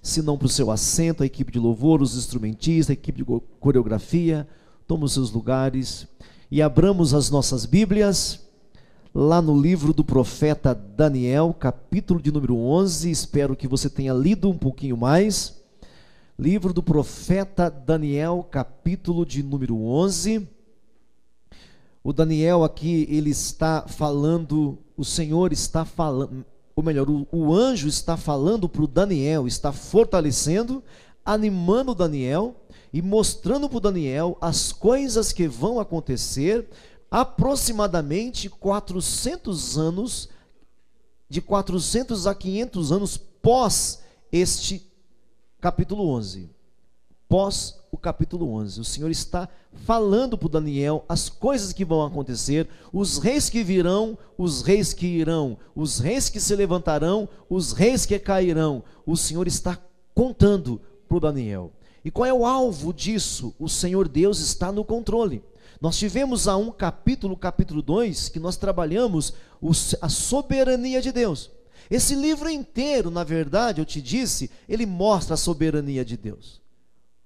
se não para o seu assento, a equipe de louvor, os instrumentistas, a equipe de coreografia, tomem os seus lugares e abramos as nossas Bíblias lá no livro do profeta Daniel, capítulo de número 11, espero que você tenha lido um pouquinho mais. Livro do profeta Daniel, capítulo de número 11. O Daniel aqui, ele está falando, o Senhor está falando, ou melhor, o anjo está falando para o Daniel, está fortalecendo, animando o Daniel e mostrando para o Daniel as coisas que vão acontecer aproximadamente 400 anos, de 400 a 500 anos pós este capítulo 11. Pós o capítulo 11, o Senhor está falando para o Daniel as coisas que vão acontecer, os reis que virão, os reis que irão, os reis que se levantarão, os reis que cairão. O Senhor está contando para o Daniel. E qual é o alvo disso? O Senhor Deus está no controle. Nós tivemos há um capítulo, capítulo 2, que nós trabalhamos a soberania de Deus. Esse livro inteiro, na verdade, eu te disse, ele mostra a soberania de Deus.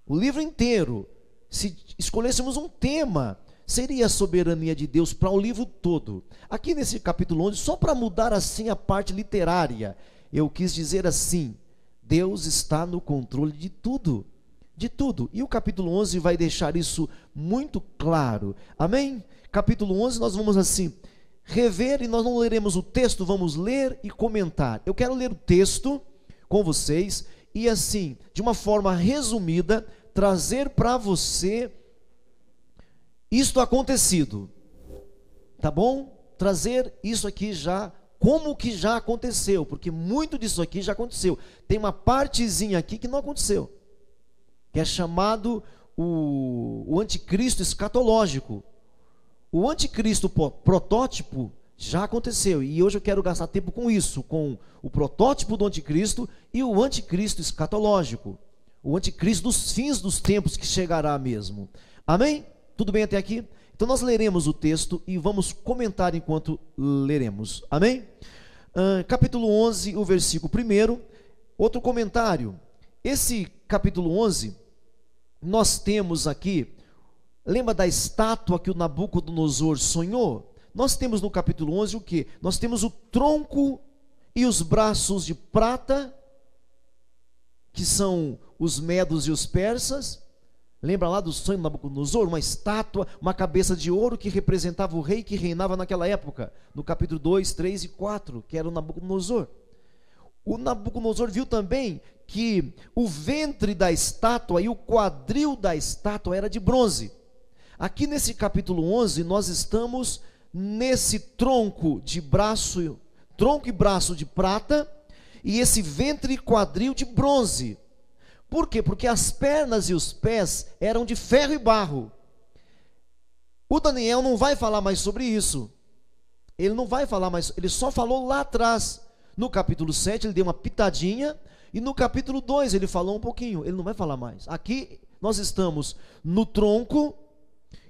O livro inteiro, se escolhêssemos um tema, seria a soberania de Deus para o livro todo. Aqui nesse capítulo 11, só para mudar assim a parte literária, eu quis dizer assim: Deus está no controle de tudo, de tudo. E o capítulo 11 vai deixar isso muito claro. Amém? Capítulo 11 nós vamos assim rever, e nós não leremos o texto, vamos ler e comentar. Eu quero ler o texto com vocês e assim, de uma forma resumida, trazer para você isto acontecido, tá bom? Trazer isso aqui já, como que já aconteceu, porque muito disso aqui já aconteceu. Tem uma partezinha aqui que não aconteceu, que é chamado o anticristo escatológico. O anticristo protótipo já aconteceu, e hoje eu quero gastar tempo com isso, com o protótipo do anticristo e o anticristo escatológico, o anticristo dos fins dos tempos que chegará mesmo. Amém? Tudo bem até aqui? Então nós leremos o texto e vamos comentar enquanto leremos. Amém? Capítulo 11, o versículo 1, outro comentário. Esse capítulo 11, nós temos aqui, lembra da estátua que o Nabucodonosor sonhou? Nós temos no capítulo 11 o que? Nós temos o tronco e os braços de prata, que são os medos e os persas. Lembra lá do sonho do Nabucodonosor? Uma estátua, uma cabeça de ouro que representava o rei que reinava naquela época, no capítulo 2, 3 e 4, que era o Nabucodonosor. O Nabucodonosor viu também que o ventre da estátua e o quadril da estátua era de bronze. Aqui nesse capítulo 11, nós estamos nesse tronco e braço de prata, e esse ventre e quadril de bronze. Por quê? Porque as pernas e os pés eram de ferro e barro. O Daniel não vai falar mais sobre isso. Ele não vai falar mais, ele só falou lá atrás. No capítulo 7 ele deu uma pitadinha, e no capítulo 2 ele falou um pouquinho, ele não vai falar mais. Aqui nós estamos no tronco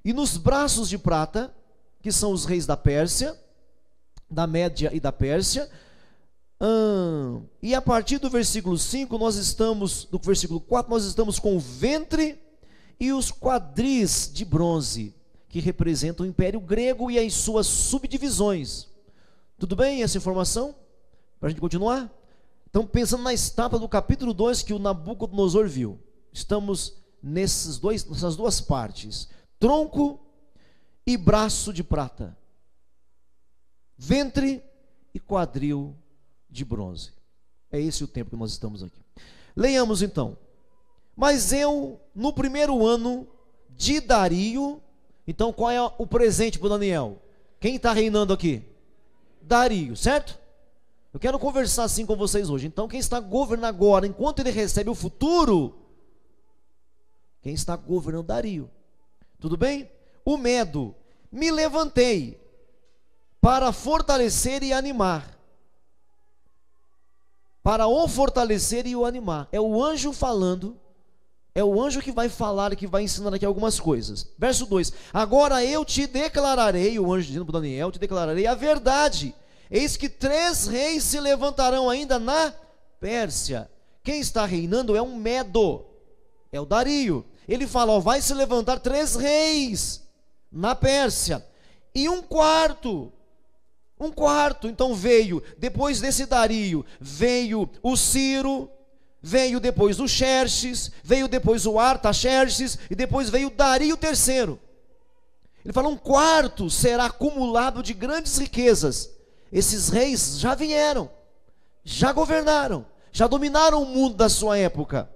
e nos braços de prata, que são os reis da Pérsia, da Média e da Pérsia. E a partir do versículo 5, nós estamos, do versículo 4, nós estamos com o ventre e os quadris de bronze, que representam o Império Grego e as suas subdivisões. Tudo bem essa informação? Para a gente continuar? Então, pensando na estátua do capítulo 2 que o Nabucodonosor viu, estamos nessas duas partes: tronco e braço de prata, ventre e quadril de bronze. É esse o tempo que nós estamos aqui. Leiamos então. Mas eu, no primeiro ano de Dario, então qual é o presente para Daniel? Quem está reinando aqui? Dario, certo? Eu quero conversar assim com vocês hoje. Então quem está governando agora, enquanto ele recebe o futuro, quem está governando? Dario. Tudo bem? O Medo. Me levantei para fortalecer e animar. Para o fortalecer e o animar. É o anjo falando. É o anjo que vai falar e que vai ensinar aqui algumas coisas. Verso 2. Agora eu te declararei, o anjo dizendo para Daniel, te declararei a verdade. Eis que 3 reis se levantarão ainda na Pérsia, quem está reinando é um Medo, é o Dario. Ele fala, ó, vai se levantar 3 reis na Pérsia, e um quarto, então veio, depois desse Dario, veio o Ciro, veio depois o Xerxes, veio depois o Artaxerxes, e depois veio o Dario III. Ele fala, um quarto será acumulado de grandes riquezas. Esses reis já vieram, já governaram, já dominaram o mundo da sua época,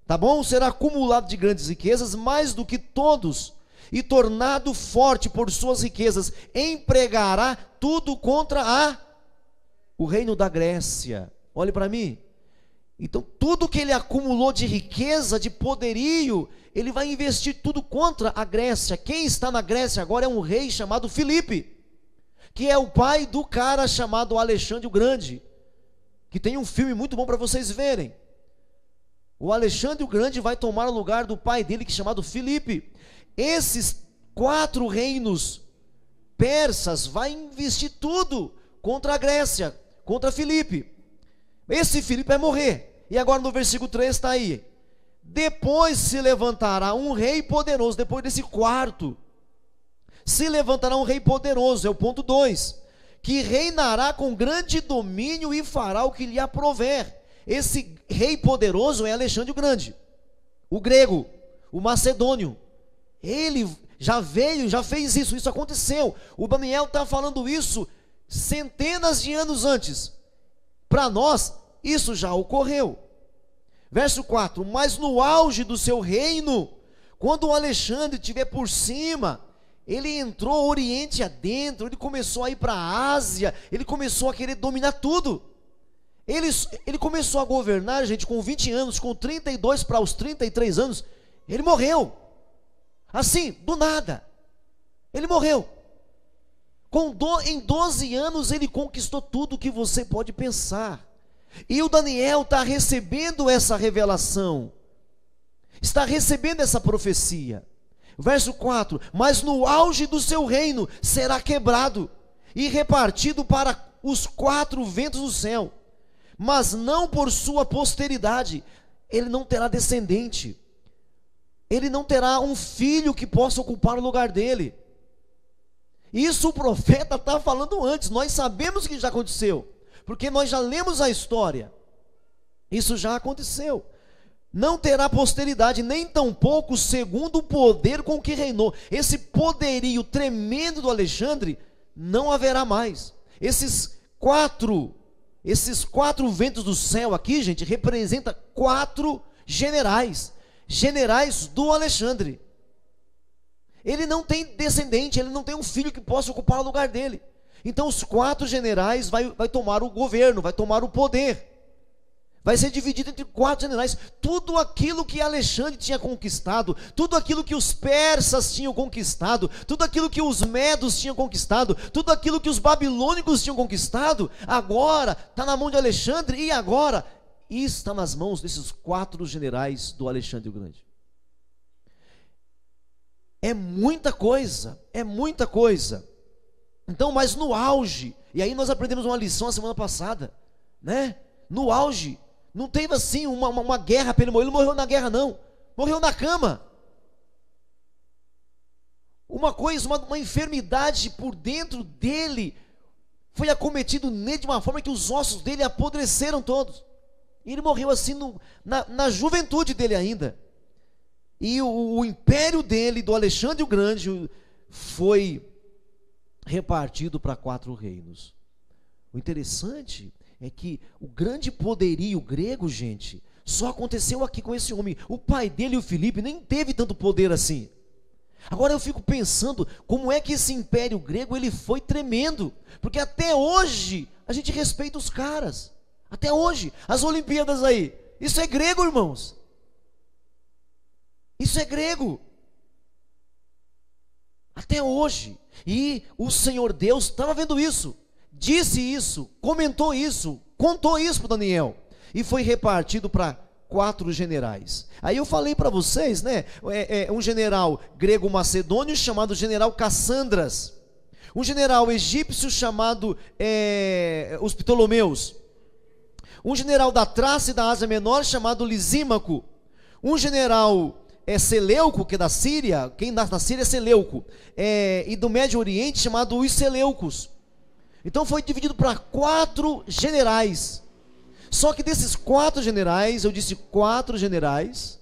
tá bom? Será acumulado de grandes riquezas, mais do que todos, e tornado forte por suas riquezas, empregará tudo contra o reino da Grécia. Olhe para mim. Então, tudo que ele acumulou de riqueza, de poderio, ele vai investir tudo contra a Grécia. Quem está na Grécia agora é um rei chamado Filipe, que é o pai do cara chamado Alexandre o Grande, que tem um filme muito bom para vocês verem. O Alexandre o Grande vai tomar o lugar do pai dele, que é chamado Filipe. Esses 4 reinos persas vai investir tudo contra a Grécia, contra Filipe. Esse Filipe vai morrer. E agora no versículo 3 está aí: depois se levantará um rei poderoso. Depois desse quarto, se levantará um rei poderoso, é o ponto 2, que reinará com grande domínio e fará o que lhe aprouver. Esse rei poderoso é Alexandre o Grande, o grego, o macedônio. Ele já veio, já fez isso, isso aconteceu. O Daniel está falando isso centenas de anos antes. Para nós, isso já ocorreu. Verso 4: mas no auge do seu reino, quando o Alexandre estiver por cima, ele entrou Oriente adentro, ele começou a ir para a Ásia, ele começou a querer dominar tudo. Ele começou a governar, gente, com 20 anos, com 32 para os 33 anos, ele morreu. Assim, do nada, ele morreu. Em 12 anos ele conquistou tudo que você pode pensar. E o Daniel está recebendo essa revelação, está recebendo essa profecia. Verso 4: mas no auge do seu reino será quebrado e repartido para os 4 ventos do céu, mas não por sua posteridade. Ele não terá descendente, ele não terá um filho que possa ocupar o lugar dele. Isso o profeta está falando antes, nós sabemos que já aconteceu, porque nós já lemos a história. Isso já aconteceu. Não terá posteridade, nem tampouco segundo o poder com que reinou. Esse poderio tremendo do Alexandre não haverá mais. Esses quatro ventos do céu aqui, gente, representa 4 generais do Alexandre. Ele não tem descendente, ele não tem um filho que possa ocupar o lugar dele. Então os 4 generais vai tomar o governo, vai tomar o poder. Vai ser dividido entre 4 generais. Tudo aquilo que Alexandre tinha conquistado, tudo aquilo que os persas tinham conquistado, tudo aquilo que os medos tinham conquistado, tudo aquilo que os babilônicos tinham conquistado, agora está na mão de Alexandre, e agora está nas mãos desses 4 generais do Alexandre o Grande. É muita coisa, é muita coisa. Então, mas no auge, e aí nós aprendemos uma lição a semana passada, né? No auge, não teve assim uma guerra para ele morrer. Ele não morreu na guerra, não, morreu na cama. Uma coisa, uma enfermidade por dentro dele foi acometido nele de uma forma que os ossos dele apodreceram todos. E ele morreu assim na juventude dele ainda. E o império dele, do Alexandre o Grande, foi repartido para 4 reinos. O interessante é que o grande poderio grego, gente, só aconteceu aqui com esse homem. O pai dele, o Filipe, nem teve tanto poder assim. Agora eu fico pensando, como é que esse império grego, ele foi tremendo, porque até hoje a gente respeita os caras. Até hoje, as Olimpíadas aí, isso é grego, irmãos. Isso é grego. Até hoje. E o Senhor Deus estava vendo isso, disse isso, comentou isso, contou isso para Daniel, e foi repartido para 4 generais. Aí eu falei para vocês, né? Um general grego-macedônio chamado general Cassandras, um general egípcio chamado os Ptolomeus, Um general da Trácia e da Ásia Menor, chamado Lisímaco. Um general Seleuco, que é da Síria, quem nasce na Síria é Seleuco, e do Médio Oriente, chamado os Seleucos. Então foi dividido para 4 generais. Só que desses 4 generais, eu disse 4 generais,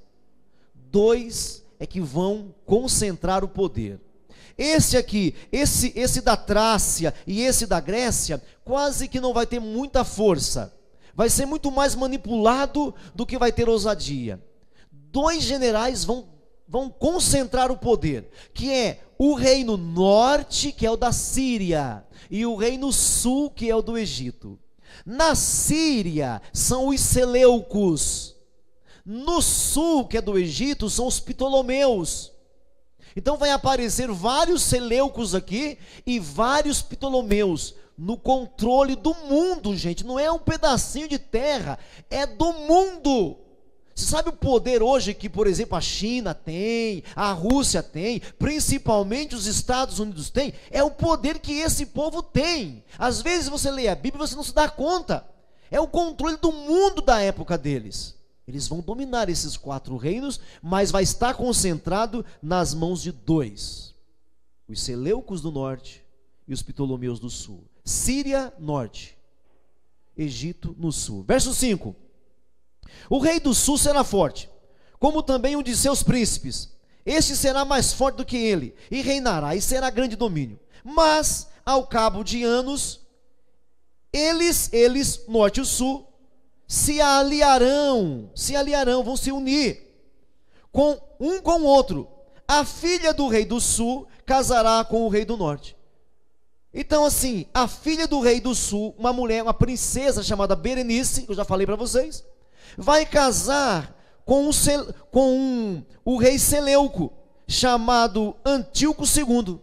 2 é que vão concentrar o poder. Esse aqui, esse da Trácia e esse da Grécia, quase que não vai ter muita força. Vai ser muito mais manipulado do que vai ter ousadia. 2 generais vão concentrar o poder, que é o reino norte, que é o da Síria, e o reino sul, que é o do Egito. Na Síria são os Seleucos. No sul, que é do Egito, são os Ptolomeus. Então vai aparecer vários Seleucos aqui e vários Ptolomeus no controle do mundo, gente. Não é um pedacinho de terra, é do mundo. Você sabe o poder hoje que, por exemplo, a China tem, a Rússia tem, principalmente os Estados Unidos tem? É o poder que esse povo tem. Às vezes você lê a Bíblia e você não se dá conta. É o controle do mundo da época deles. Eles vão dominar esses 4 reinos, mas vai estar concentrado nas mãos de 2. Os Seleucos do norte e os Ptolomeus do sul. Síria, norte. Egito, no sul. Verso 5. O rei do sul será forte, como também um de seus príncipes. Este será mais forte do que ele, e reinará, e será grande domínio. Mas, ao cabo de anos, eles, norte e sul, se aliarão, vão se unir com o outro. A filha do rei do sul casará com o rei do norte. Então assim, a filha do rei do sul, uma mulher, uma princesa chamada Berenice, que eu já falei para vocês, vai casar com o rei Seleuco, chamado Antíoco II.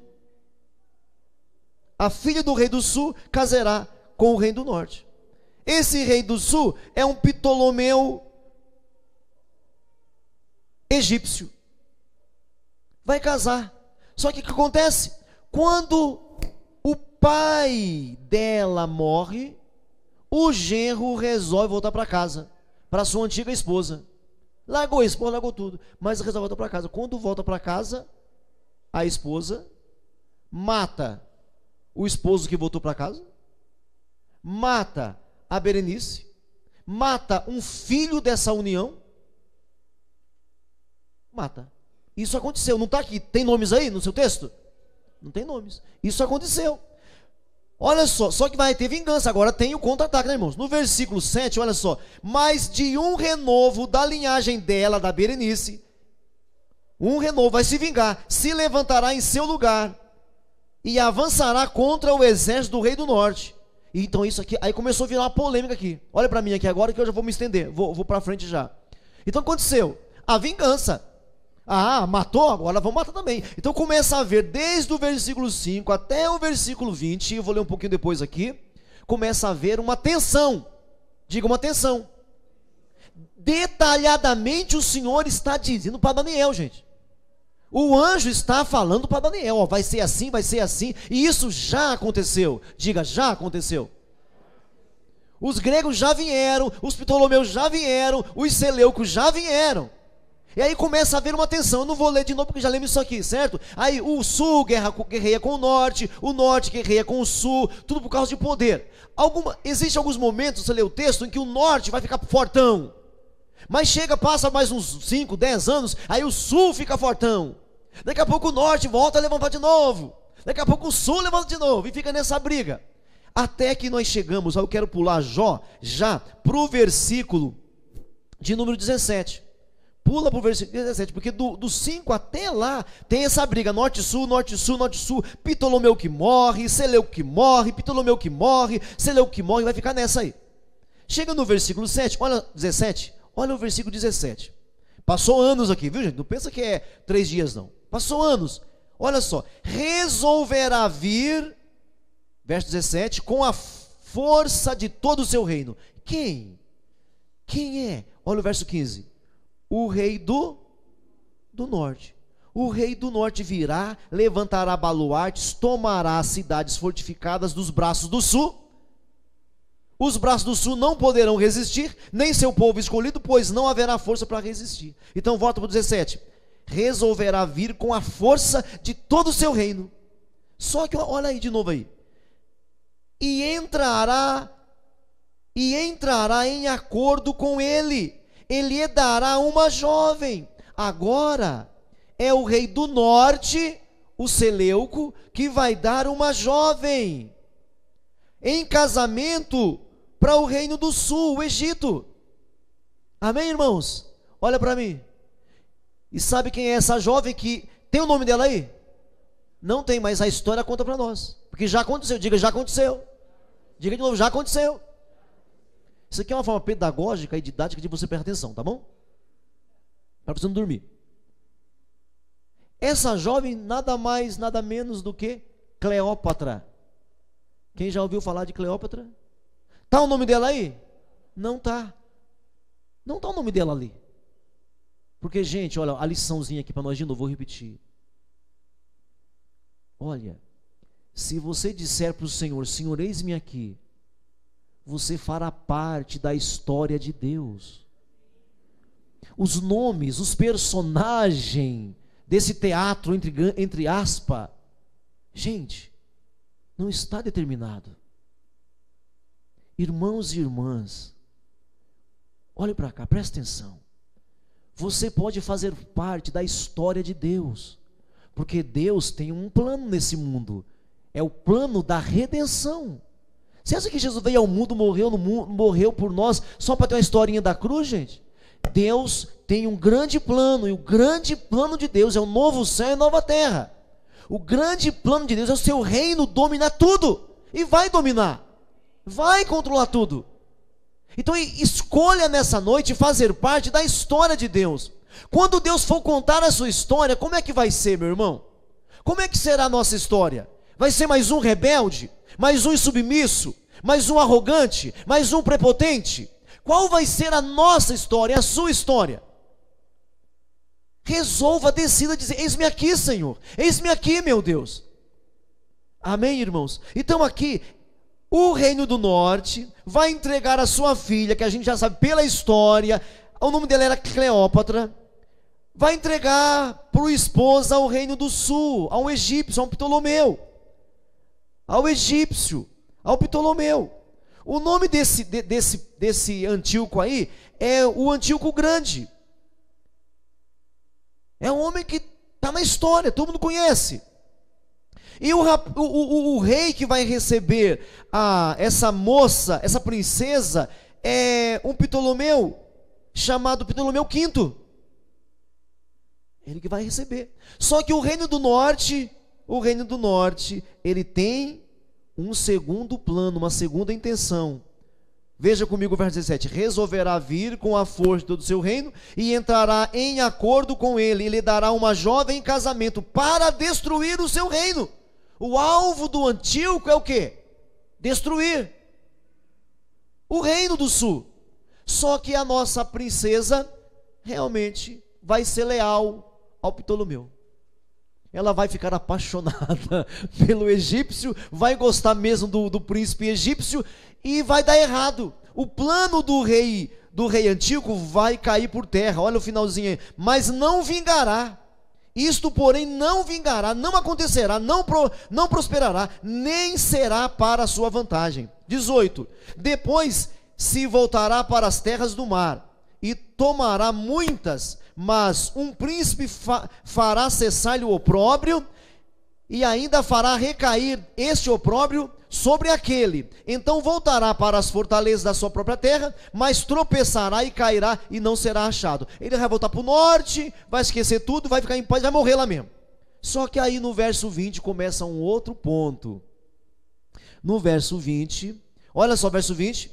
A filha do rei do sul casará com o rei do norte. Esse rei do sul é um Ptolomeu egípcio. Vai casar. Só que o que acontece? Quando o pai dela morre, o genro resolve voltar para casa, para sua antiga esposa. Largou a esposa, largou tudo, mas resolve voltar para casa. Quando volta para casa, a esposa mata o esposo que voltou para casa, mata a Berenice, mata um filho dessa união, mata. Isso aconteceu, não está aqui, tem nomes aí no seu texto? Não tem nomes, isso aconteceu. Olha só que vai ter vingança, agora tem o contra-ataque, né, irmãos? No versículo 7, olha só, mas de um renovo da linhagem dela, da Berenice, um renovo vai se vingar, se levantará em seu lugar, e avançará contra o exército do rei do norte. Então isso aqui, aí começou a virar uma polêmica aqui. Olha para mim aqui agora que eu já vou me estender, vou para frente já. Então aconteceu a vingança. Ah, matou? Agora vamos matar também. Então começa a ver desde o versículo 5 até o versículo 20, eu vou ler um pouquinho depois aqui, começa a haver uma tensão. Diga, uma tensão. Detalhadamente o Senhor está dizendo para Daniel, gente. O anjo está falando para Daniel, ó, vai ser assim, e isso já aconteceu. Diga, já aconteceu. Os gregos já vieram, os Ptolomeus já vieram, os Seleucos já vieram. E aí começa a haver uma tensão. Eu não vou ler de novo porque já lemos isso aqui, certo? Aí o sul guerreia com o norte guerreia com o sul, tudo por causa de poder. Existem alguns momentos, você lê o texto, em que o norte vai ficar fortão. Mas passa mais uns 5, 10 anos, aí o sul fica fortão. Daqui a pouco o norte volta a levantar de novo. Daqui a pouco o sul levanta de novo. E fica nessa briga. Até que nós chegamos, eu quero pular já para o versículo de número 17. Pula para o versículo 17, porque do 5 até lá tem essa briga, norte-sul, Ptolomeu que morre, Seleuco que morre, Ptolomeu que morre, Seleuco que morre, vai ficar nessa aí. Chega no versículo 7, olha 17, olha o versículo 17. Passou anos aqui, viu, gente? Não pensa que é 3 dias não. Passou anos. Olha só, resolverá vir, verso 17, com a força de todo o seu reino. Quem? Quem é? Olha o verso 15. O rei do norte. O rei do norte virá, levantará baluartes, tomará as cidades fortificadas dos braços do sul. Os braços do sul não poderão resistir, nem seu povo escolhido, pois não haverá força para resistir. Então volta para o 17. Resolverá vir com a força de todo o seu reino. Só que olha aí de novo aí. E entrará em acordo com ele. Ele lhe dará uma jovem. Agora é o rei do norte, o Seleuco, que vai dar uma jovem em casamento para o reino do sul, o Egito. Amém, irmãos? Olha para mim. E sabe quem é essa jovem que tem o nome dela aí? Não tem, mas a história conta para nós. Porque já aconteceu. Diga, já aconteceu. Diga de novo, já aconteceu. Isso aqui é uma forma pedagógica e didática de você prestar atenção, tá bom? Para você não dormir. Essa jovem nada mais, nada menos do que Cleópatra. Quem já ouviu falar de Cleópatra? Tá o nome dela aí? Não tá. Não tá o nome dela ali. Porque, gente, olha, a liçãozinha aqui para nós de novo, vou repetir. Olha, se você disser para o Senhor, Senhor, eis-me aqui, você fará parte da história de Deus. Os nomes, os personagens desse teatro, entre aspas, gente, não está determinado. Irmãos e irmãs, olhe para cá, presta atenção. Você pode fazer parte da história de Deus, porque Deus tem um plano nesse mundo, é o plano da redenção. Você acha que Jesus veio ao mundo, morreu por nós, só para ter uma historinha da cruz, gente? Deus tem um grande plano, e o grande plano de Deus é o novo céu e a nova terra. O grande plano de Deus é o seu reino dominar tudo, e vai dominar, vai controlar tudo. Então escolha nessa noite fazer parte da história de Deus. Quando Deus for contar a sua história, como é que vai ser, meu irmão? Como é que será a nossa história? Vai ser mais um rebelde? Mais um insubmisso? Mais um arrogante? Mais um prepotente? Qual vai ser a nossa história, a sua história? Resolva, decida dizer, eis-me aqui, Senhor. Eis-me aqui, meu Deus. Amém, irmãos? Então aqui, o reino do norte vai entregar a sua filha, que a gente já sabe pela história, o nome dela era Cleópatra, vai entregar para o esposo ao reino do sul, ao egípcio, ao Ptolomeu. Ao egípcio, ao Ptolomeu. O nome desse Antíoco aí é o Antíoco Grande. É um homem que está na história, todo mundo conhece. E o rei que vai receber essa moça, essa princesa, é um Ptolomeu, chamado Ptolomeu V. Ele que vai receber. Só que o reino do norte, ele tem um segundo plano, uma segunda intenção. Veja comigo o verso 17. Resolverá vir com a força do seu reino e entrará em acordo com ele, e lhe dará uma jovem em casamento para destruir o seu reino. O alvo do Antíoco é o quê? Destruir o reino do sul. Só que a nossa princesa realmente vai ser leal ao Ptolomeu. Ela vai ficar apaixonada pelo egípcio, vai gostar mesmo do príncipe egípcio, e vai dar errado. O plano do rei Antíoco vai cair por terra. Olha o finalzinho aí. Mas não vingará. Isto, porém, não vingará, não acontecerá, não prosperará, nem será para a sua vantagem. 18. Depois se voltará para as terras do mar e tomará muitas, mas um príncipe fará cessar-lhe o opróbrio e ainda fará recair este opróbrio sobre aquele. Então voltará para as fortalezas da sua própria terra, mas tropeçará e cairá e não será achado. Ele vai voltar para o norte, vai esquecer tudo, vai ficar em paz, vai morrer lá mesmo. Só que aí no verso 20 começa um outro ponto. No verso 20, olha só o verso 20.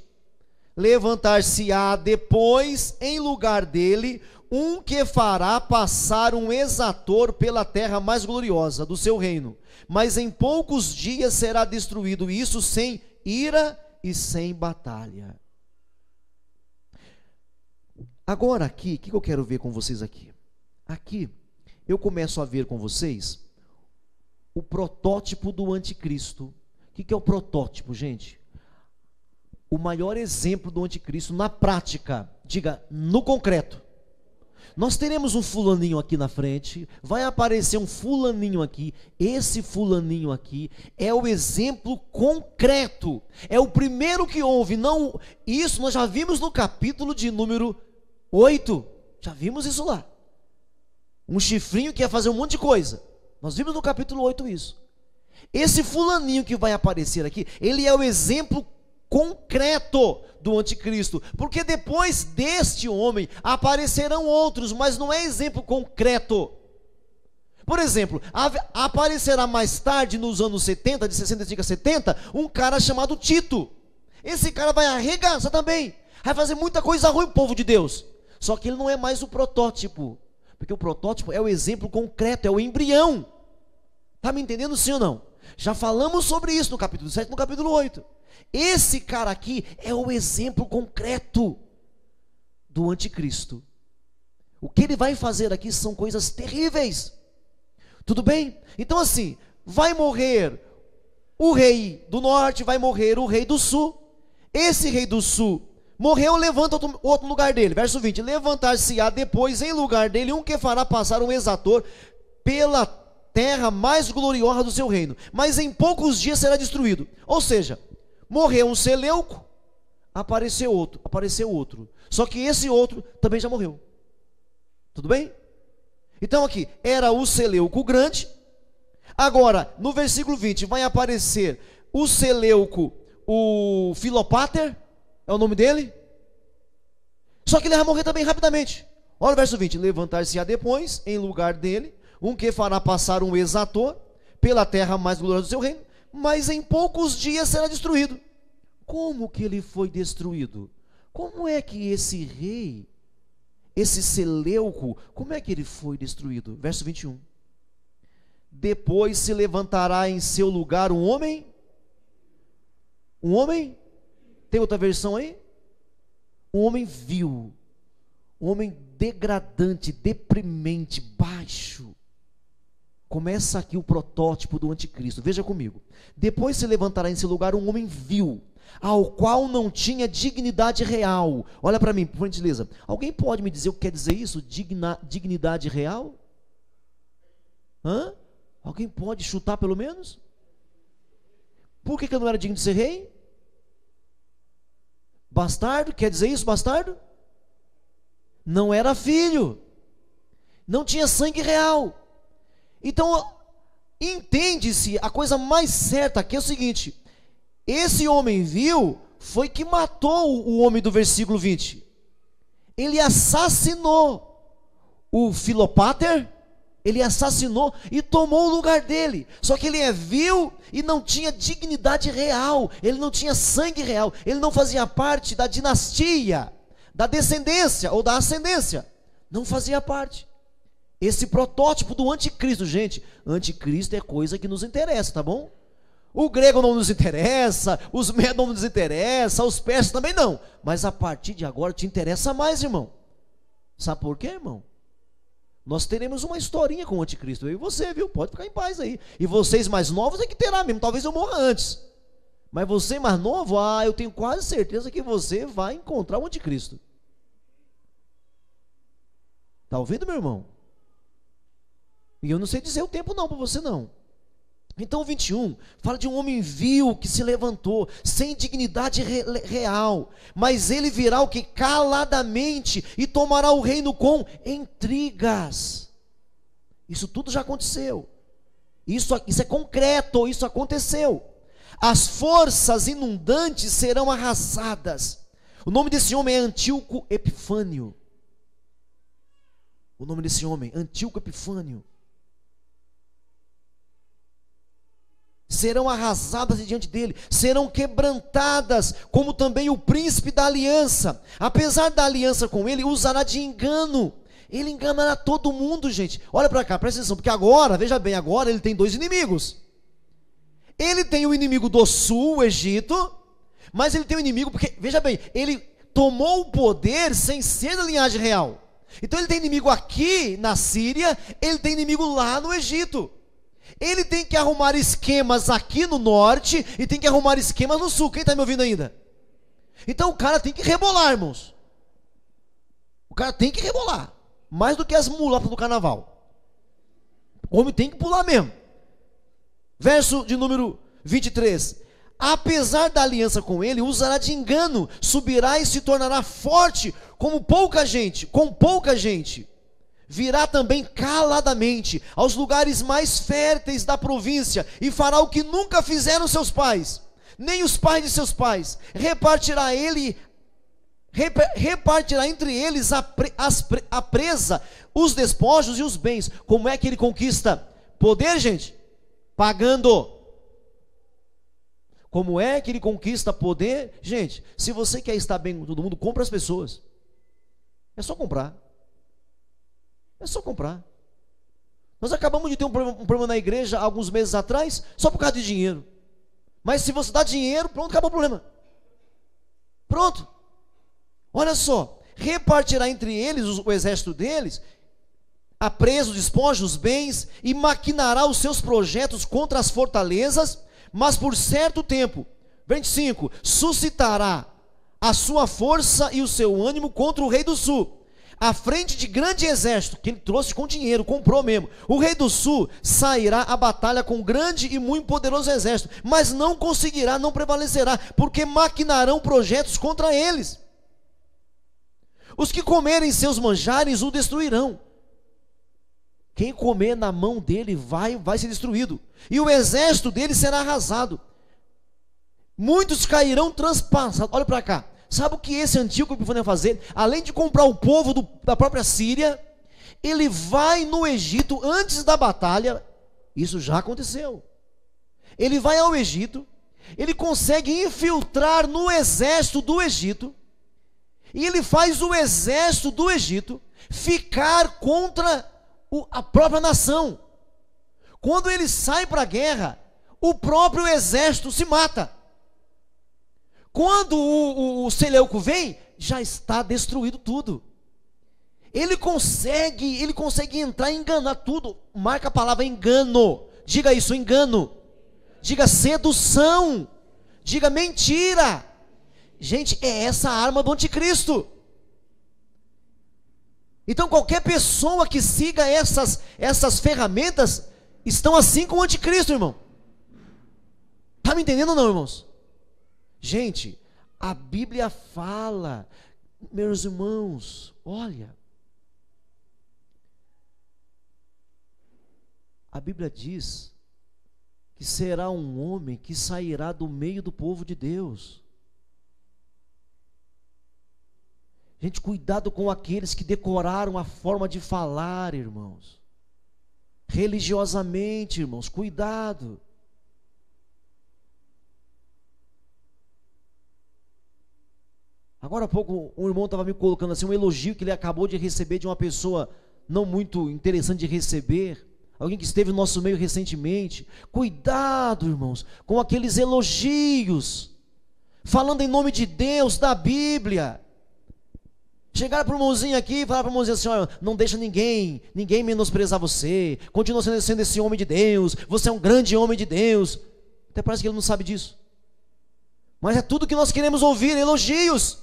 Levantar-se-á depois em lugar dele um que fará passar um exator pela terra mais gloriosa do seu reino, mas em poucos dias será destruído, isso sem ira e sem batalha. Agora aqui, o que eu quero ver com vocês aqui? Aqui, eu começo a ver com vocês o protótipo do anticristo. O que é o protótipo, gente? o maior exemplo do anticristo na prática, diga, no concreto. Nós teremos um fulaninho aqui na frente, vai aparecer um fulaninho aqui, esse fulaninho aqui é o exemplo concreto, é o primeiro que houve, não, isso nós já vimos no capítulo de número 8, já vimos isso lá, um chifrinho que ia fazer um monte de coisa, nós vimos no capítulo 8 isso. Esse fulaninho que vai aparecer aqui, ele é o exemplo concreto do anticristo, porque depois deste homem aparecerão outros, mas não é exemplo concreto. Por exemplo, aparecerá mais tarde, nos anos 70, de 65 a 70, um cara chamado Tito. Esse cara vai arregaçar também, vai fazer muita coisa ruim pro povo de Deus, só que ele não é mais o protótipo, porque o protótipo é o exemplo concreto, é o embrião. Está me entendendo, sim ou não? Já falamos sobre isso no capítulo 7, no capítulo 8. Esse cara aqui é o exemplo concreto do anticristo. O que ele vai fazer aqui são coisas terríveis. Tudo bem? Então assim, vai morrer o rei do norte, vai morrer o rei do sul. Esse rei do sul morreu, levanta outro lugar dele. Verso 20, levantar-se-á depois em lugar dele um que fará passar um exator pela terra mais gloriosa do seu reino, mas em poucos dias será destruído. Ou seja, morreu um Seleuco, apareceu outro, só que esse outro também já morreu. Tudo bem? Então aqui, era o Seleuco grande, agora no versículo 20 vai aparecer o Seleuco, o Filopáter, é o nome dele, só que ele vai morrer também rapidamente. Olha o verso 20, levantar-se-á depois em lugar dele um que fará passar um exator pela terra mais gloriosa do seu reino, mas em poucos dias será destruído. Como que ele foi destruído? Como é que esse rei, esse Seleuco, como é que ele foi destruído? Verso 21. Depois se levantará em seu lugar um homem? Tem outra versão aí? Um homem vil, um homem degradante, deprimente, baixo. Começa aqui o protótipo do anticristo, veja comigo. Depois se levantará em seu lugar um homem vil, ao qual não tinha dignidade real. Olha para mim, por gentileza. Alguém pode me dizer o que quer dizer isso? Dignidade real? Hã? Alguém pode chutar pelo menos? Por que eu não era digno de ser rei? Bastardo, quer dizer isso, bastardo? Não era filho, não tinha sangue real. Então, entende-se, a coisa mais certa aqui é o seguinte: esse homem vil foi que matou o homem do versículo 20. Ele assassinou o Filopáter, ele assassinou e tomou o lugar dele. Só que ele é vil e não tinha dignidade real, ele não tinha sangue real, ele não fazia parte da dinastia, da descendência ou da ascendência, não fazia parte. Esse protótipo do anticristo, gente, anticristo é coisa que nos interessa, tá bom? O grego não nos interessa, os medos não nos interessa, os persas também não, mas a partir de agora te interessa mais, irmão. Sabe por quê, irmão? Nós teremos uma historinha com o anticristo, eu e você, viu? Pode ficar em paz aí. E vocês mais novos é que terá mesmo, talvez eu morra antes. Mas você mais novo, eu tenho quase certeza que você vai encontrar o anticristo. Tá ouvindo, meu irmão? E eu não sei dizer o tempo não para você não. Então o 21 fala de um homem vil que se levantou, sem dignidade real, mas ele virá o que? Caladamente, e tomará o reino com intrigas. Isso tudo já aconteceu. Isso é concreto, isso aconteceu. As forças inundantes serão arrasadas. O nome desse homem é Antíoco Epifânio. O nome desse homem, Antíoco Epifânio. Serão arrasadas diante dele, serão quebrantadas, como também o príncipe da aliança. Apesar da aliança com ele, usará de engano. Ele enganará todo mundo, gente. Olha para cá, presta atenção, porque agora, veja bem, agora ele tem dois inimigos. Ele tem o inimigo do sul, o Egito, mas ele tem o inimigo, porque, veja bem, ele tomou o poder sem ser da linhagem real. Então ele tem inimigo aqui na Síria, ele tem inimigo lá no Egito. Ele tem que arrumar esquemas aqui no norte e tem que arrumar esquemas no sul. Quem está me ouvindo ainda? Então o cara tem que rebolar, irmãos. O cara tem que rebolar. Mais do que as mulatas do carnaval. O homem tem que pular mesmo. Verso de número 23. Apesar da aliança com ele, usará de engano, subirá e se tornará forte, com pouca gente. Virá também caladamente aos lugares mais férteis da província, e fará o que nunca fizeram seus pais, nem os pais de seus pais. Repartirá entre eles a presa, os despojos e os bens. Como é que ele conquista poder, gente? Pagando. Como é que ele conquista poder? Gente, se você quer estar bem com todo mundo, compra as pessoas. É só comprar. É só comprar. Nós acabamos de ter um problema na igreja alguns meses atrás, só por causa de dinheiro. Mas se você dá dinheiro, pronto, acabou o problema. Pronto. Olha só, repartirá entre eles o exército deles, a presa, os despojos, os bens, e maquinará os seus projetos contra as fortalezas, mas por certo tempo, 25, suscitará a sua força e o seu ânimo contra o rei do sul, à frente de grande exército, que ele trouxe com dinheiro, comprou mesmo. O rei do sul sairá à batalha com grande e muito poderoso exército, mas não conseguirá, não prevalecerá, porque maquinarão projetos contra eles. Os que comerem seus manjares o destruirão. Quem comer na mão dele vai ser destruído, e o exército dele será arrasado. Muitos cairão transpassados. Olha para cá. Sabe o que esse Antíoco Epifânio vai fazer? Além de comprar o povo da própria Síria, ele vai no Egito antes da batalha. Isso já aconteceu. Ele vai ao Egito, ele consegue infiltrar no exército do Egito, e ele faz o exército do Egito ficar contra a própria nação. Quando ele sai para a guerra, o próprio exército se mata. Quando o Seleuco vem, já está destruído tudo. Ele consegue entrar e enganar tudo. Marca a palavra engano. Diga isso, engano. Diga sedução. Diga mentira. Gente, é essa a arma do anticristo. Então qualquer pessoa que siga essas ferramentas estão assim com o anticristo, irmão. Está me entendendo ou não, irmãos? Gente, a Bíblia fala, meus irmãos, olha, a Bíblia diz que será um homem que sairá do meio do povo de Deus. Gente, cuidado com aqueles que decoraram a forma de falar, irmãos. Religiosamente, irmãos, cuidado. Agora há pouco um irmão estava me colocando assim, um elogio que ele acabou de receber de uma pessoa não muito interessante de receber, alguém que esteve no nosso meio recentemente. Cuidado, irmãos, com aqueles elogios, falando em nome de Deus, da Bíblia. Chegar para o irmãozinho aqui e falar para o irmãozinho assim: olha, não deixa ninguém menosprezar você, continua sendo esse homem de Deus, você é um grande homem de Deus. Até parece que ele não sabe disso. Mas é tudo que nós queremos ouvir, elogios.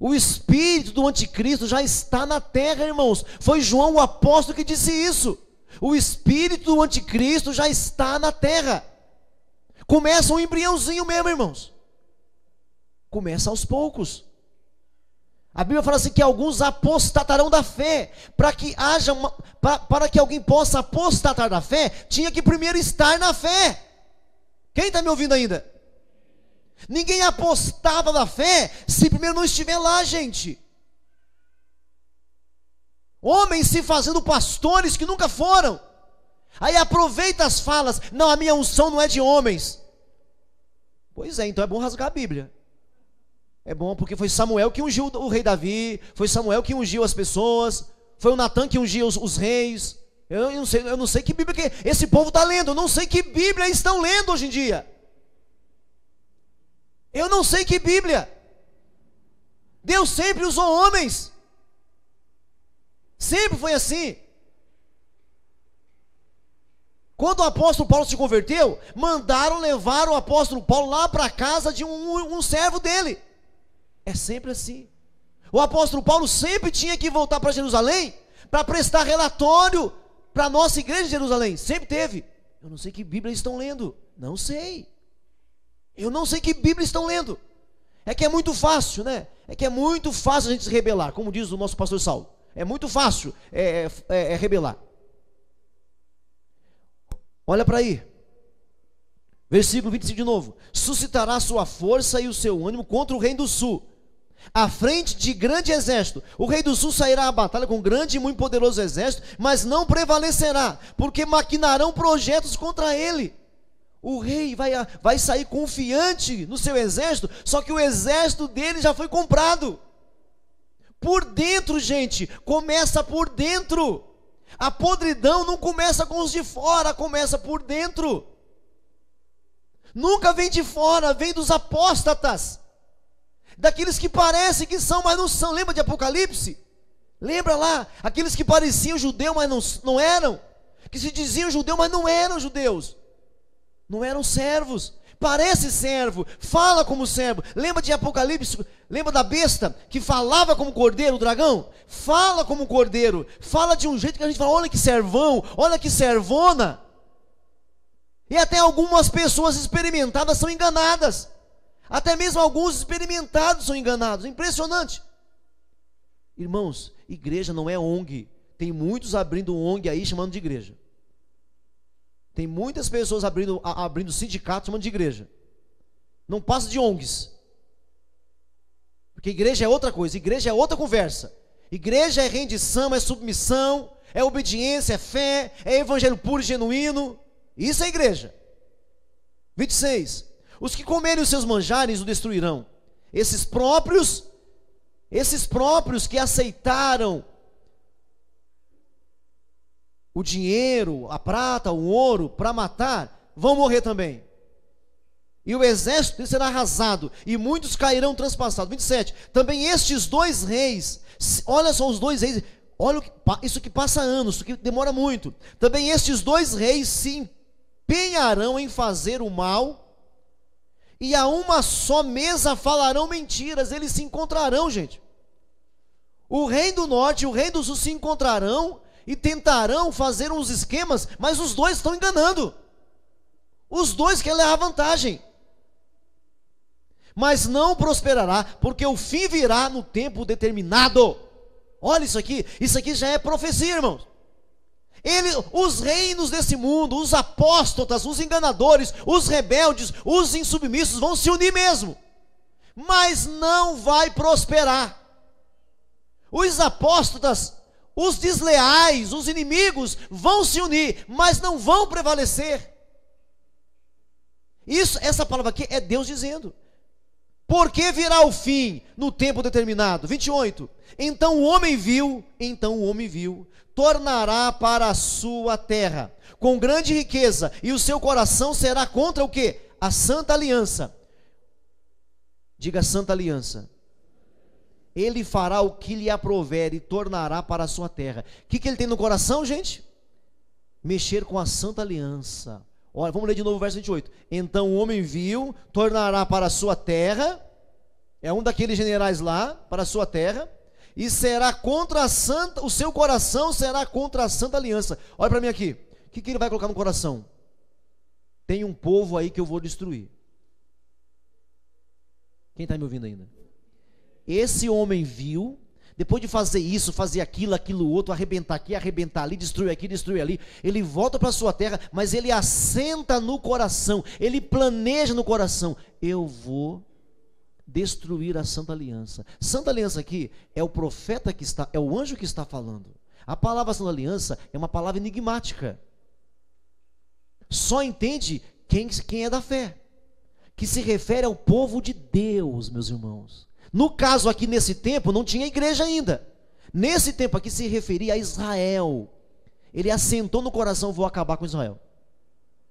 O espírito do anticristo já está na terra, irmãos. Foi João o apóstolo que disse isso. O espírito do anticristo já está na terra. Começa um embriãozinho mesmo, irmãos. Começa aos poucos. A Bíblia fala assim que alguns apostatarão da fé. Para que alguém possa apostatar da fé, tinha que primeiro estar na fé. Quem está me ouvindo ainda? Ninguém apostava da fé se primeiro não estiver lá, gente. Homens se fazendo pastores que nunca foram. Aí aproveita as falas: não, a minha unção não é de homens. Pois é, então é bom rasgar a Bíblia. É bom porque foi Samuel que ungiu o rei Davi, foi Samuel que ungiu as pessoas, foi o Natã que ungiu os reis. Eu não sei que Bíblia que esse povo está lendo, eu não sei que Bíblia estão lendo hoje em dia. Eu não sei que Bíblia. Deus sempre usou homens. Sempre foi assim. Quando o apóstolo Paulo se converteu, mandaram levar o apóstolo Paulo lá para a casa de um servo dele. É sempre assim. O apóstolo Paulo sempre tinha que voltar para Jerusalém para prestar relatório para a nossa igreja de Jerusalém. Sempre teve. Eu não sei que Bíblia estão lendo. Não sei. Eu não sei que Bíblia estão lendo. É que é muito fácil, né? É que é muito fácil a gente se rebelar, como diz o nosso pastor Saulo. É muito fácil rebelar. Olha para aí. Versículo 25 de novo. Suscitará sua força e o seu ânimo contra o rei do sul, à frente de grande exército. O rei do sul sairá à batalha com grande e muito poderoso exército, mas não prevalecerá, porque maquinarão projetos contra ele. O rei vai sair confiante no seu exército, só que o exército dele já foi comprado. Por dentro, gente, começa por dentro. A podridão não começa com os de fora, começa por dentro. Nunca vem de fora, vem dos apóstatas, daqueles que parecem que são, mas não são. Lembra de Apocalipse? Lembra lá? Aqueles que pareciam judeu, mas não eram. Que se diziam judeu, mas não eram judeus. Não eram servos. Parece servo, fala como servo. Lembra de Apocalipse? Lembra da besta que falava como cordeiro, o dragão? Fala como cordeiro. Fala de um jeito que a gente fala, olha que servão, olha que servona. E até algumas pessoas experimentadas são enganadas. Até mesmo alguns experimentados são enganados. Impressionante. Irmãos, igreja não é ONG. Tem muitos abrindo ONG aí chamando de igreja. Tem muitas pessoas abrindo sindicatos chamando de igreja. Não passa de ONGs. Porque igreja é outra coisa, igreja é outra conversa. Igreja é rendição, é submissão, é obediência, é fé, é evangelho puro e genuíno. Isso é igreja. 26. Os que comerem os seus manjares o destruirão. Esses próprios que aceitaram o dinheiro, a prata, o ouro para matar, vão morrer também. E o exército será arrasado, e muitos cairão transpassados. 27. Também estes dois reis, olha só os dois reis, olha isso que passa anos, isso que demora muito. Também estes dois reis se empenharão em fazer o mal, e a uma só mesa falarão mentiras. Eles se encontrarão, gente. O rei do norte e o rei do sul se encontrarão e tentarão fazer uns esquemas, mas os dois estão enganando. Os dois querem levar vantagem. Mas não prosperará, porque o fim virá no tempo determinado. Olha isso aqui já é profecia, irmãos. Os reinos desse mundo, os apóstatas, os enganadores, os rebeldes, os insubmissos vão se unir mesmo, mas não vai prosperar. Os apóstatas, os desleais, os inimigos vão se unir, mas não vão prevalecer. Essa palavra aqui é Deus dizendo. Porque virá o fim no tempo determinado. 28. Então o homem viu, tornará para a sua terra com grande riqueza, e o seu coração será contra o quê? A santa aliança. Diga santa aliança. Ele fará o que lhe aprouver e tornará para a sua terra. O que ele tem no coração, gente? Mexer com a santa aliança. Olha, vamos ler de novo o verso 28. Então o homem viu, tornará para a sua terra, é um daqueles generais lá, para a sua terra, e será contra a santa, o seu coração será contra a santa aliança. Olha para mim aqui, o que ele vai colocar no coração? Tem um povo aí que eu vou destruir. Quem está me ouvindo ainda? Esse homem viu, depois de fazer isso, fazer aquilo outro, arrebentar aqui, arrebentar ali, destruir aqui, destruir ali, ele volta para a sua terra, mas ele assenta no coração, ele planeja no coração: eu vou destruir a santa aliança. Santa aliança aqui é o profeta que está, é o anjo que está falando. A palavra santa aliança é uma palavra enigmática. Só entende quem é da fé, que se refere ao povo de Deus, meus irmãos. No caso aqui, nesse tempo, não tinha igreja ainda. Nesse tempo aqui se referia a Israel. Ele assentou no coração: vou acabar com Israel.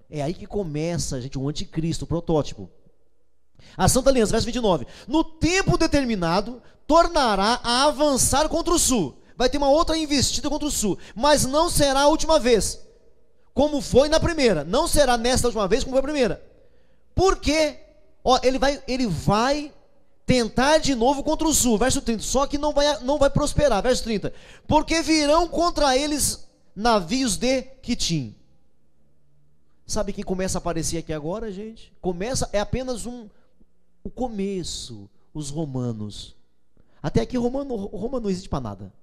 É aí que começa, gente, o anticristo, o protótipo. A Santa Aliança, verso 29. No tempo determinado, tornará a avançar contra o sul. Vai ter uma outra investida contra o sul, mas não será a última vez. como foi na primeira. Não será nesta última vez como foi a primeira. Por quê? Ó, ele vai tentar de novo contra o sul, verso 30, só que não vai prosperar, verso 30, porque virão contra eles navios de Quitim. Sabe quem começa a aparecer aqui agora, gente? É apenas o começo, os romanos. Até aqui Roma não existe para nada,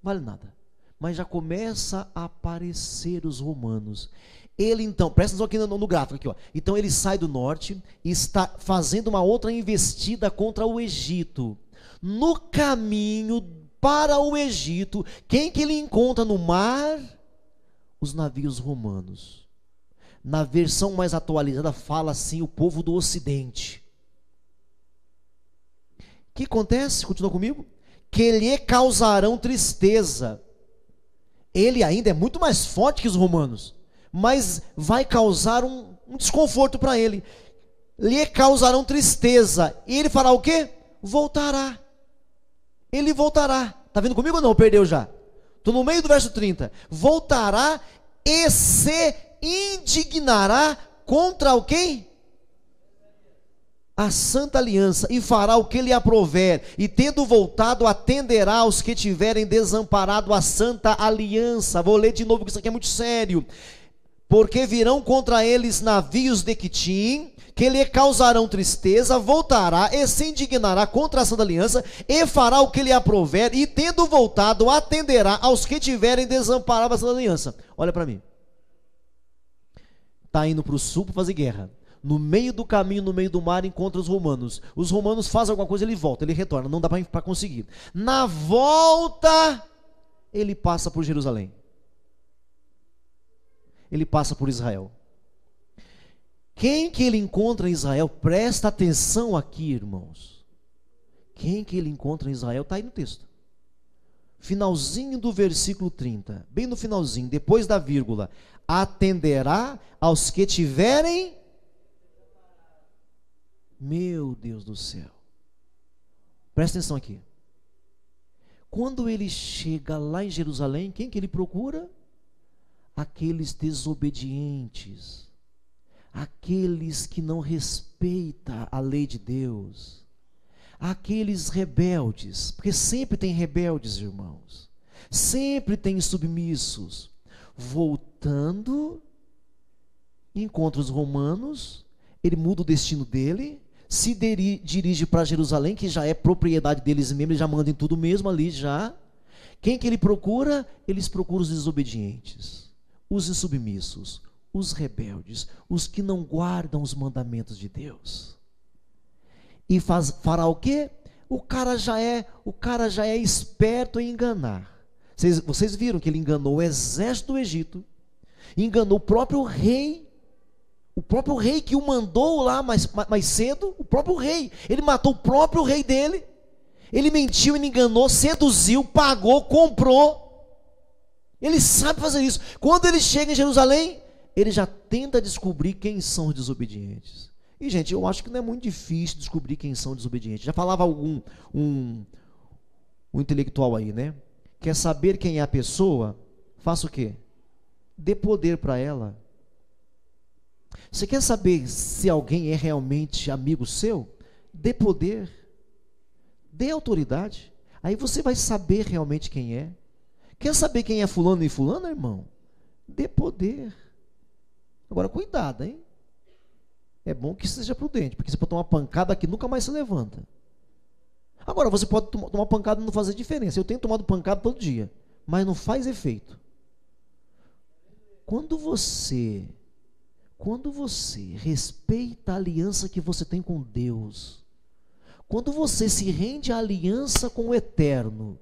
vale nada, mas já começa a aparecer os romanos. Ele então, presta atenção aqui no gráfico aqui, ó. Então ele sai do norte e está fazendo uma outra investida contra o Egito. No caminho para o Egito, quem que ele encontra no mar? Os navios romanos. Na versão mais atualizada fala assim, o povo do Ocidente. O que acontece? Continua comigo. Que lhe causarão tristeza. Ele ainda é muito mais forte que os romanos, mas vai causar um desconforto para ele. Lhe causarão tristeza. E ele fará o quê? Voltará. Ele voltará. Está vendo comigo ou não? Perdeu já. Estou no meio do verso 30. Voltará e se indignará contra o quê? A santa aliança, e fará o que lhe aprouver, e tendo voltado, atenderá aos que tiverem desamparado a santa aliança. Vou ler de novo, porque isso aqui é muito sério. Porque virão contra eles navios de Quitim, que lhe causarão tristeza, voltará e se indignará contra a santa aliança, e fará o que lhe aprouver, e tendo voltado, atenderá aos que tiverem desamparado a santa aliança. Olha para mim. Está indo para o sul para fazer guerra. No meio do caminho, no meio do mar, encontra os romanos. Os romanos fazem alguma coisa, ele volta, ele retorna, não dá para conseguir. Na volta, ele passa por Jerusalém. Ele passa por Israel. Quem que ele encontra em Israel? Presta atenção aqui, irmãos. Quem que ele encontra em Israel? Está aí no texto. Finalzinho do versículo 30. Bem no finalzinho, depois da vírgula. Atenderá aos que tiverem... Meu Deus do céu. Presta atenção aqui. Quando ele chega lá em Jerusalém, quem que ele procura? Aqueles desobedientes, aqueles que não respeitam a lei de Deus, aqueles rebeldes, porque sempre tem rebeldes, irmãos, sempre tem submissos. Voltando, encontra os romanos, ele muda o destino dele, se dirige para Jerusalém, que já é propriedade deles mesmo, ele já manda em tudo mesmo ali já. Quem que ele procura? Eles procuram os desobedientes, os insubmissos, os rebeldes, os que não guardam os mandamentos de Deus. E fará o quê? O cara já é esperto em enganar. Vocês viram que ele enganou o exército do Egito, enganou o próprio rei que o mandou lá mais cedo, o próprio rei. Ele matou o próprio rei dele. Ele mentiu, ele enganou, seduziu, pagou, comprou. Ele sabe fazer isso. Quando ele chega em Jerusalém, ele já tenta descobrir quem são os desobedientes. E, gente, eu acho que não é muito difícil descobrir quem são os desobedientes. Já falava um intelectual aí, né? Quer saber quem é a pessoa? Faça o quê? Dê poder para ela. Você quer saber se alguém é realmente amigo seu? Dê poder. Dê autoridade. Aí você vai saber realmente quem é. Quer saber quem é fulano e fulana, irmão? Dê poder. Agora, cuidado, hein? É bom que seja prudente, porque você pode tomar uma pancada que nunca mais se levanta. Agora, você pode tomar pancada e não fazer diferença. Eu tenho tomado pancada todo dia, mas não faz efeito. Quando você respeita a aliança que você tem com Deus, quando você se rende à aliança com o Eterno,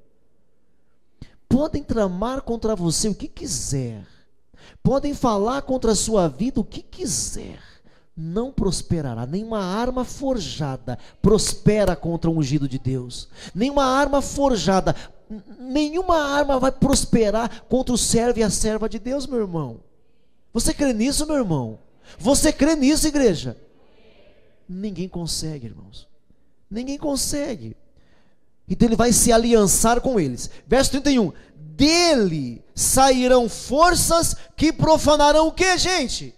podem tramar contra você o que quiser, podem falar contra a sua vida o que quiser, não prosperará. Nenhuma arma forjada prospera contra o ungido de Deus. Nenhuma arma forjada, nenhuma arma vai prosperar contra o servo e a serva de Deus, meu irmão. Você crê nisso, meu irmão? Você crê nisso, igreja? Ninguém consegue, irmãos. Ninguém consegue. Então ele vai se aliançar com eles. Verso 31. dele sairão forças que profanarão o que, gente?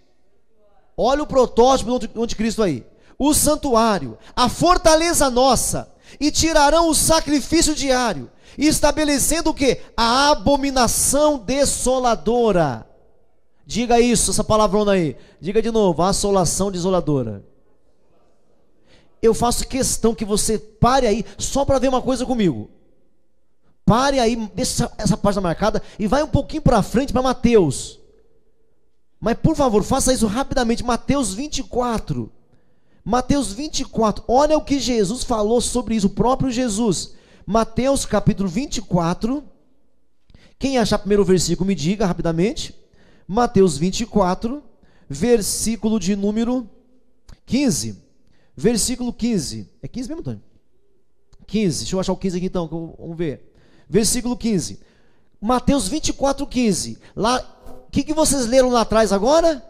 Olha o protótipo do anticristo aí. O santuário, a fortaleza nossa, e tirarão o sacrifício diário, estabelecendo o que? A abominação desoladora. Diga isso, essa palavrona aí. Diga de novo, a assolação desoladora. Eu faço questão que você pare aí, só para ver uma coisa comigo. Pare aí, deixa essa página marcada e vai um pouquinho para frente para Mateus. Mas por favor, faça isso rapidamente. Mateus 24. Mateus 24. Olha o que Jesus falou sobre isso, o próprio Jesus. Mateus capítulo 24. Quem achar primeiro o versículo me diga rapidamente. Mateus 24, versículo de número 15. Versículo 15. É 15 mesmo, Antônio? 15. Deixa eu achar o 15 aqui então, vamos ver. Versículo 15. Mateus 24, 15. Lá, o que vocês leram lá atrás agora?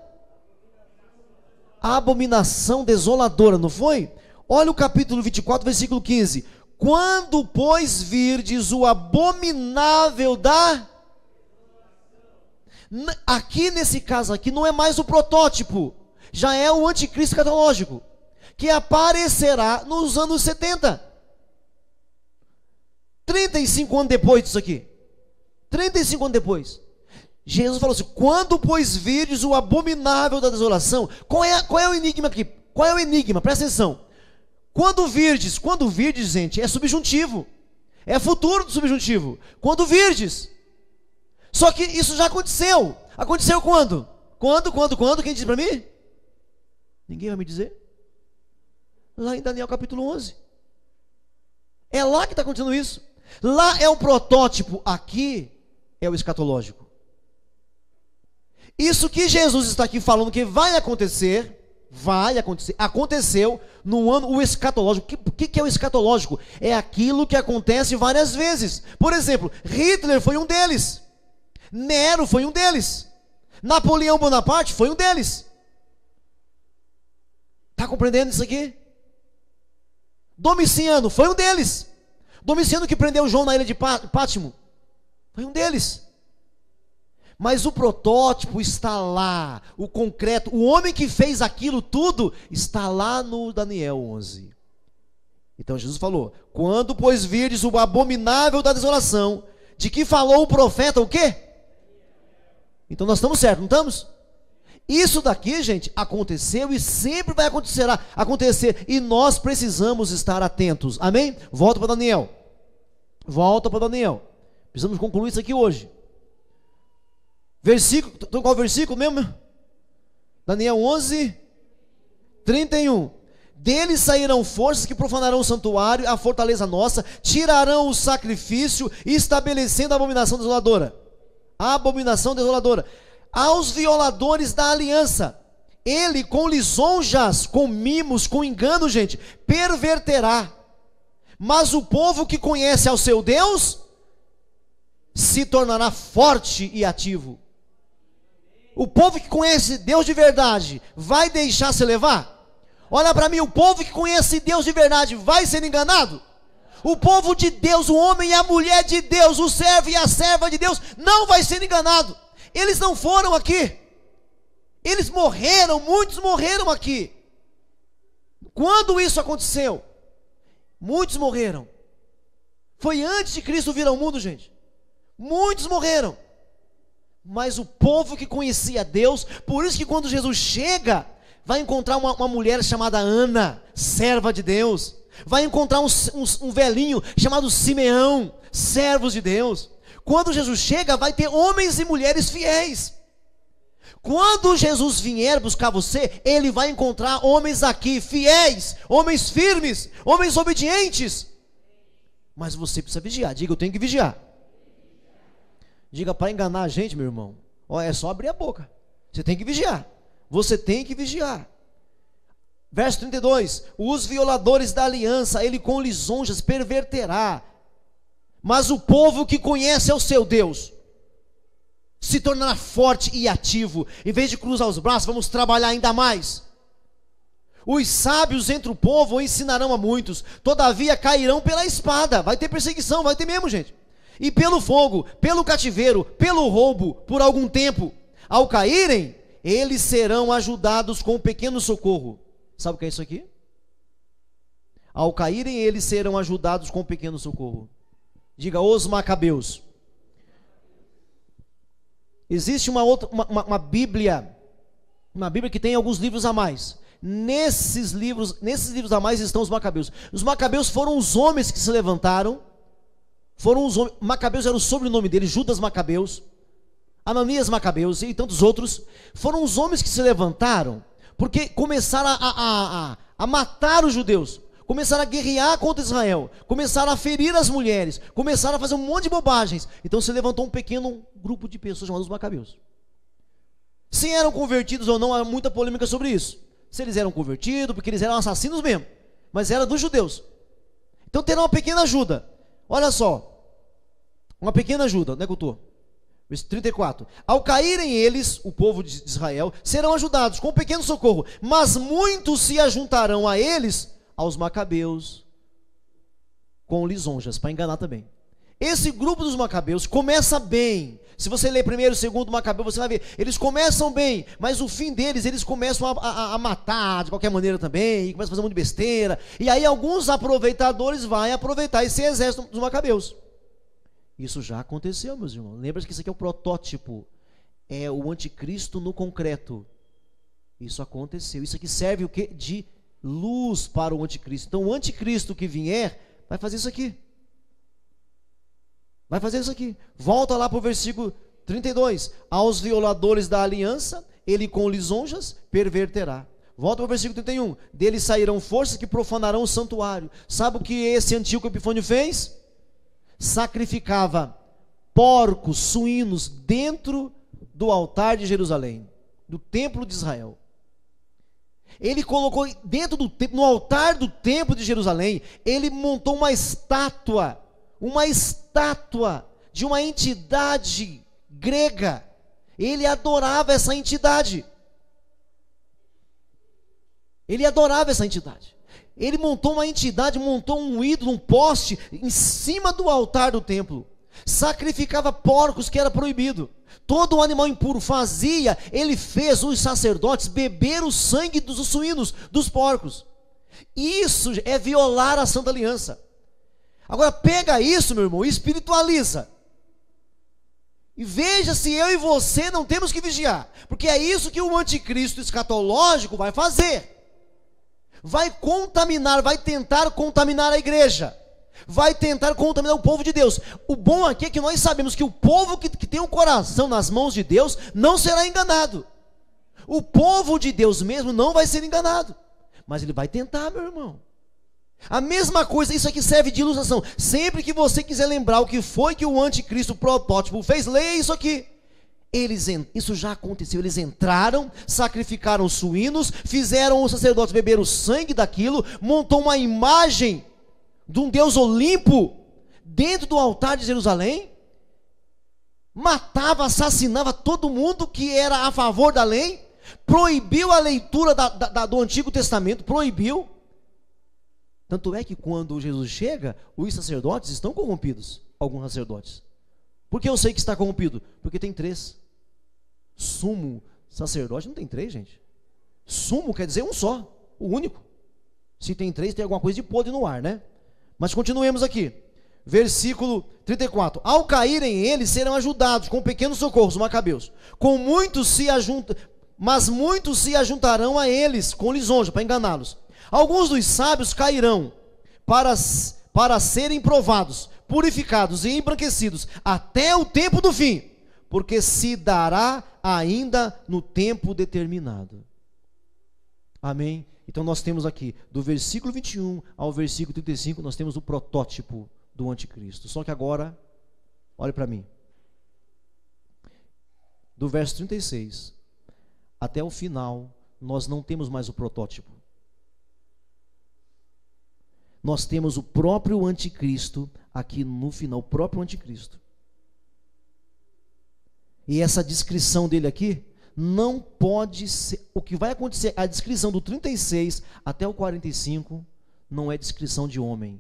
A abominação desoladora, não foi? Olha o capítulo 24, versículo 15. Quando, pois, virdes o abominável da... Aqui nesse caso aqui não é mais o protótipo, já é o anticristo escatológico, que aparecerá nos anos 70. 35 anos depois disso aqui. 35 anos depois. Jesus falou assim: quando, pois, virdes o abominável da desolação. Qual é o enigma aqui? Qual é o enigma? Presta atenção. Quando virdes, gente, é subjuntivo. É futuro do subjuntivo. Quando virdes. Só que isso já aconteceu. Aconteceu quando? Quando? Quem diz para mim? Ninguém vai me dizer. Lá em Daniel capítulo 11. É lá que está acontecendo isso. Lá é o protótipo, aqui é o escatológico. Isso que Jesus está aqui falando que vai acontecer, aconteceu no ano, o escatológico. O que é o escatológico? É aquilo que acontece várias vezes. Por exemplo, Hitler foi um deles. Nero foi um deles. Napoleão Bonaparte foi um deles. Está compreendendo isso aqui? Domiciano foi um deles. Domiciano que prendeu João na ilha de Pátimo foi um deles. Mas o protótipo está lá, o concreto, o homem que fez aquilo tudo está lá no Daniel 11. Então Jesus falou: quando, pois, virdes o abominável da desolação, de que falou o profeta o quê? Então nós estamos certos, não estamos? Isso daqui, gente, aconteceu e sempre vai acontecer, e nós precisamos estar atentos. Amém? Volta para Daniel. Precisamos concluir isso aqui hoje. Versículo, qual versículo mesmo? Daniel 11, 31. Deles sairão forças que profanarão o santuário, a fortaleza nossa, tirarão o sacrifício, estabelecendo a abominação desoladora. A abominação desoladora. Aos violadores da aliança, ele com lisonjas, com mimos, com engano, gente, perverterá. Mas o povo que conhece ao seu Deus se tornará forte e ativo. O povo que conhece Deus de verdade vai deixar se levar? Olha para mim, o povo que conhece Deus de verdade vai ser enganado? O povo de Deus, o homem e a mulher de Deus, o servo e a serva de Deus, não vai ser enganado. Eles não foram aqui. Eles morreram, muitos morreram aqui. Quando isso aconteceu? Muitos morreram. Foi antes de Cristo vir ao mundo, gente. Muitos morreram. Mas o povo que conhecia Deus, por isso que quando Jesus chega, vai encontrar uma mulher chamada Ana, serva de Deus. Vai encontrar um velhinho chamado Simeão, servos de Deus. Quando Jesus chega, vai ter homens e mulheres fiéis. Quando Jesus vier buscar você, ele vai encontrar homens aqui fiéis, homens firmes, homens obedientes. Mas você precisa vigiar. Diga: eu tenho que vigiar. Diga: para enganar a gente, meu irmão, é só abrir a boca. Você tem que vigiar. Você tem que vigiar. Verso 32. Os violadores da aliança, ele com lisonjas perverterá. Mas o povo que conhece ao seu Deus se tornará forte e ativo. Em vez de cruzar os braços, vamos trabalhar ainda mais. Os sábios entre o povo ensinarão a muitos, todavia cairão pela espada. Vai ter perseguição, vai ter mesmo, gente. e pelo fogo, pelo cativeiro, pelo roubo, por algum tempo. Ao caírem, eles serão ajudados com um pequeno socorro. Sabe o que é isso aqui? Ao caírem, eles serão ajudados com um pequeno socorro. Diga, os macabeus. Existe uma Bíblia que tem alguns livros a mais. Nesses livros a mais estão os macabeus. Os macabeus foram os homens que se levantaram. Macabeus era o sobrenome deles, Judas Macabeus, Ananias Macabeus e tantos outros. Foram os homens que se levantaram porque começaram a matar os judeus, começaram a guerrear contra Israel, começaram a ferir as mulheres, começaram a fazer um monte de bobagens. Então se levantou um pequeno grupo de pessoas chamados Macabeus. Se eram convertidos ou não, há muita polêmica sobre isso. Se eles eram convertidos, porque eles eram assassinos mesmo, mas era dos judeus. Então terá uma pequena ajuda. Olha só, uma pequena ajuda, né, Couto? Versículo 34. Ao caírem eles, o povo de Israel, serão ajudados com um pequeno socorro, mas muitos se ajuntarão a eles, aos macabeus, com lisonjas, para enganar também. Esse grupo dos macabeus começa bem. Se você ler primeiro e segundo Macabeu, você vai ver, eles começam bem, mas o fim deles, eles começam a matar de qualquer maneira também, e começam a fazer um monte de besteira, e aí alguns aproveitadores vão aproveitar esse exército dos macabeus. Isso já aconteceu, meus irmãos. Lembra que isso aqui é o protótipo, é o anticristo no concreto. Isso aconteceu. Isso aqui serve o quê? De luz para o anticristo. Então o anticristo que vier vai fazer isso aqui. Vai fazer isso aqui. Volta lá para o versículo 32. Aos violadores da aliança, ele com lisonjas perverterá. Volta para o versículo 31. Deles sairão forças que profanarão o santuário. Sabe o que esse Antíoco Epifânio fez? Sacrificava porcos, suínos dentro do altar de Jerusalém, do templo de Israel. Ele colocou dentro do templo, no altar do templo de Jerusalém, ele montou uma estátua de uma entidade grega. Ele adorava essa entidade. Ele montou uma entidade, montou um ídolo, um poste em cima do altar do templo. Sacrificava porcos, que era proibido. Todo animal impuro ele fez os sacerdotes beber o sangue dos suínos, dos porcos. Isso é violar a Santa Aliança. Agora pega isso, meu irmão, e espiritualiza. E veja se eu e você não temos que vigiar. Porque é isso que o anticristo escatológico vai fazer. Vai contaminar, vai tentar contaminar a igreja. Vai tentar contaminar o povo de Deus. O bom aqui é que nós sabemos que o povo que tem o coração nas mãos de Deus não será enganado. O povo de Deus mesmo não vai ser enganado. Mas ele vai tentar, meu irmão. A mesma coisa, isso aqui serve de ilustração. Sempre que você quiser lembrar o que foi que o anticristo protótipo fez, leia isso aqui. Isso já aconteceu, eles entraram, sacrificaram suínos, fizeram os sacerdotes beber o sangue daquilo, montou uma imagem de um deus Olimpo dentro do altar de Jerusalém, matava, assassinava todo mundo que era a favor da lei, proibiu a leitura do Antigo Testamento, proibiu. Tanto é que quando Jesus chega, os sacerdotes estão corrompidos, alguns sacerdotes. Por que eu sei que está corrompido? Porque tem 3. Sumo sacerdote não tem 3, gente. Sumo quer dizer um só, o único. Se tem 3, tem alguma coisa de podre no ar, né? Mas continuemos aqui. Versículo 34. Ao caírem eles, serão ajudados com pequenos socorros, macabeus. Mas muitos se ajuntarão a eles com lisonja, para enganá-los. Alguns dos sábios cairão para serem provados, purificados e embranquecidos até o tempo do fim, porque se dará ainda no tempo determinado. Amém? Então nós temos aqui, do versículo 21 ao versículo 35, nós temos o protótipo do anticristo. Só que agora, olhe para mim. Do verso 36 até o final, nós não temos mais o protótipo. Nós temos o próprio anticristo aqui no final, o próprio anticristo. E essa descrição dele aqui não pode ser, o que vai acontecer, a descrição do 36 até o 45 não é descrição de homem.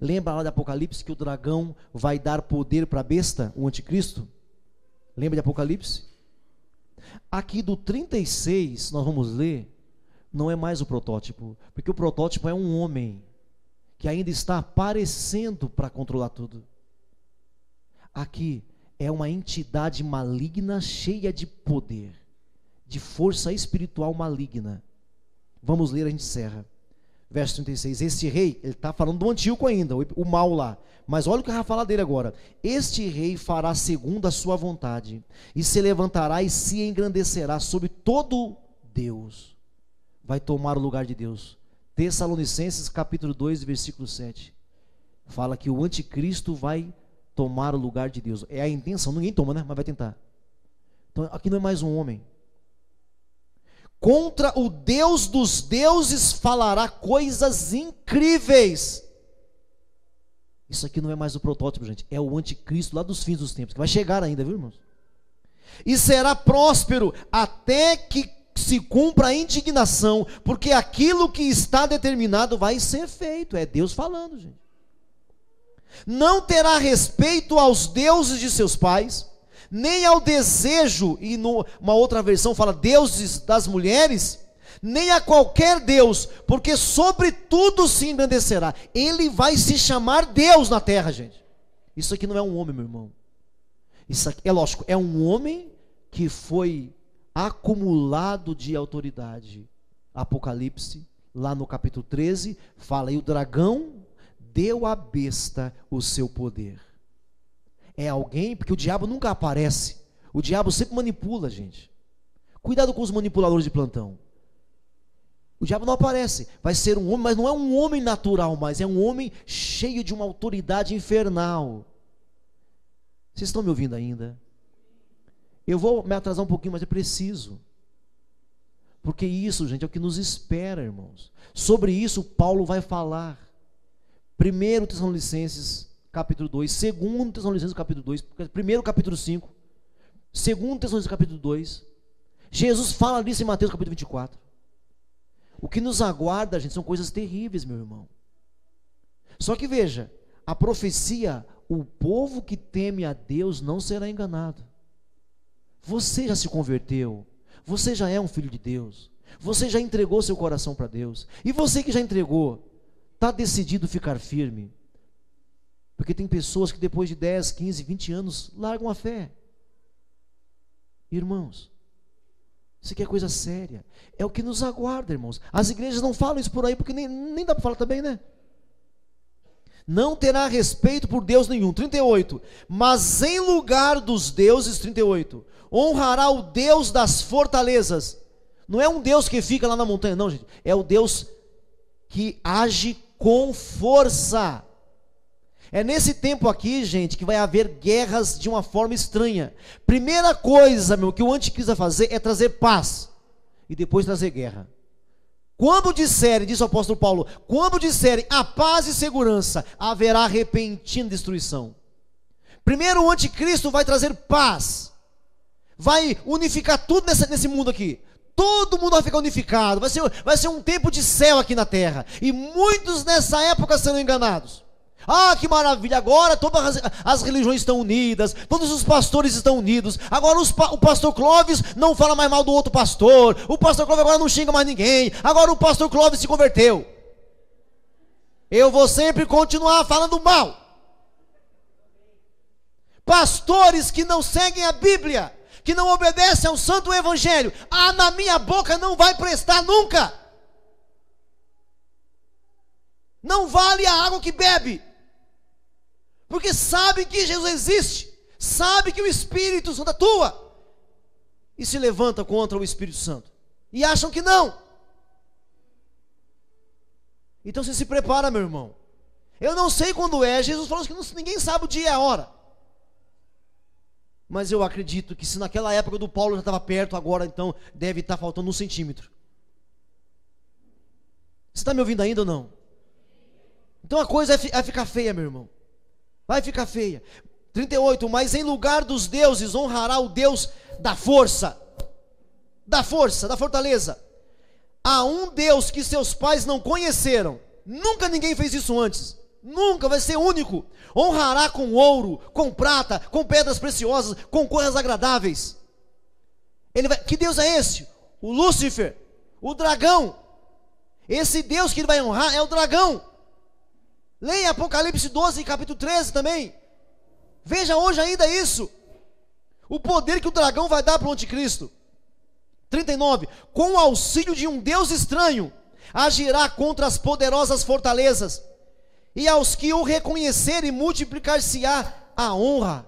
Lembra lá de Apocalipse que o dragão vai dar poder para a besta, o anticristo? Lembra de Apocalipse? Aqui do 36, nós vamos ler, não é mais o protótipo, porque o protótipo é um homem que ainda está aparecendo para controlar tudo. Aqui é uma entidade maligna cheia de poder, de força espiritual maligna. Vamos ler, a gente encerra. Verso 36, este rei, ele está falando do Antíoco ainda, o mal lá. Mas olha o que vai falar dele agora. Este rei fará segundo a sua vontade, e se levantará e se engrandecerá sobre todo Deus. Vai tomar o lugar de Deus. Tessalonicenses capítulo 2, versículo 7. Fala que o anticristo vai tomar o lugar de Deus. É a intenção, ninguém toma, né? Mas vai tentar. Então aqui não é mais um homem. Contra o Deus dos deuses falará coisas incríveis. Isso aqui não é mais o protótipo, gente. É o anticristo lá dos fins dos tempos, que vai chegar ainda, viu, irmãos? E será próspero até que se cumpra a indignação, porque aquilo que está determinado vai ser feito. É Deus falando, gente. Não terá respeito aos deuses de seus pais, nem ao desejo, e numa outra versão fala deuses das mulheres, nem a qualquer Deus, porque sobre tudo se engrandecerá. Ele vai se chamar Deus na terra, gente. Isso aqui não é um homem, meu irmão. Isso aqui, é lógico, é um homem que foi acumulado de autoridade. Apocalipse, lá no capítulo 13, fala, e o dragão deu à besta o seu poder. É alguém, porque o diabo nunca aparece. O diabo sempre manipula, gente. Cuidado com os manipuladores de plantão. O diabo não aparece. Vai ser um homem, mas não é um homem natural, mas é um homem cheio de uma autoridade infernal. Vocês estão me ouvindo ainda? Eu vou me atrasar um pouquinho, mas é preciso. Porque isso, gente, é o que nos espera, irmãos. Sobre isso, Paulo vai falar. 1 Tessalonicenses capítulo 2, 2 Tessalonicenses capítulo 2, 1 capítulo 5, 2 Tessalonicenses capítulo 2, Jesus fala disso em Mateus capítulo 24, o que nos aguarda, gente, são coisas terríveis, meu irmão. Só que veja, a profecia, o povo que teme a Deus não será enganado. Você já se converteu, você já é um filho de Deus, você já entregou seu coração para Deus, e você que já entregou, está decidido ficar firme. Porque tem pessoas que depois de 10, 15, 20 anos largam a fé. Irmãos, isso aqui é coisa séria. É o que nos aguarda, irmãos. As igrejas não falam isso por aí, porque nem dá para falar também, né? Não terá respeito por Deus nenhum. 38. Mas em lugar dos deuses, 38, honrará o Deus das fortalezas. Não é um Deus que fica lá na montanha, não, gente. É o Deus que age com força. É nesse tempo aqui, gente, que vai haver guerras de uma forma estranha. Primeira coisa, meu, que o anticristo vai fazer é trazer paz e depois trazer guerra. Quando disserem, diz o apóstolo Paulo, quando disserem a paz e segurança, haverá repentina destruição. Primeiro o anticristo vai trazer paz, vai unificar tudo nesse mundo aqui. Todo mundo vai ficar unificado, vai ser um tempo de céu aqui na terra. E muitos nessa época serão enganados. Ah, que maravilha, agora todas as religiões estão unidas, todos os pastores estão unidos, agora o pastor Clóvis não fala mais mal do outro pastor, o pastor Clóvis agora não xinga mais ninguém, agora o pastor Clóvis se converteu. Eu vou sempre continuar falando mal. Pastores que não seguem a Bíblia, que não obedecem ao santo evangelho, na minha boca não vai prestar nunca. Não vale a água que bebe. Porque sabem que Jesus existe, sabe que o Espírito Santo atua, e se levanta contra o Espírito Santo, e acham que não. Então você se prepara, meu irmão. Eu não sei quando é, Jesus falou que ninguém sabe o dia e a hora. Mas eu acredito que se naquela época do Paulo já estava perto, agora então deve estar faltando 1 centímetro. Você está me ouvindo ainda ou não? Então a coisa vai ficar feia, meu irmão. Vai ficar feia. 38, mas em lugar dos deuses honrará o Deus da força, da fortaleza. Há um Deus que seus pais não conheceram. Nunca ninguém fez isso antes. Nunca, vai ser único. Honrará com ouro, com prata, com pedras preciosas, com coisas agradáveis. Que Deus é esse? O Lúcifer, o dragão. Esse Deus que ele vai honrar é o dragão. Leia Apocalipse 12, capítulo 13 também. Veja hoje ainda isso. O poder que o dragão vai dar para o anticristo. 39. Com o auxílio de um Deus estranho, agirá contra as poderosas fortalezas, e aos que o reconhecerem multiplicar-se-á a honra.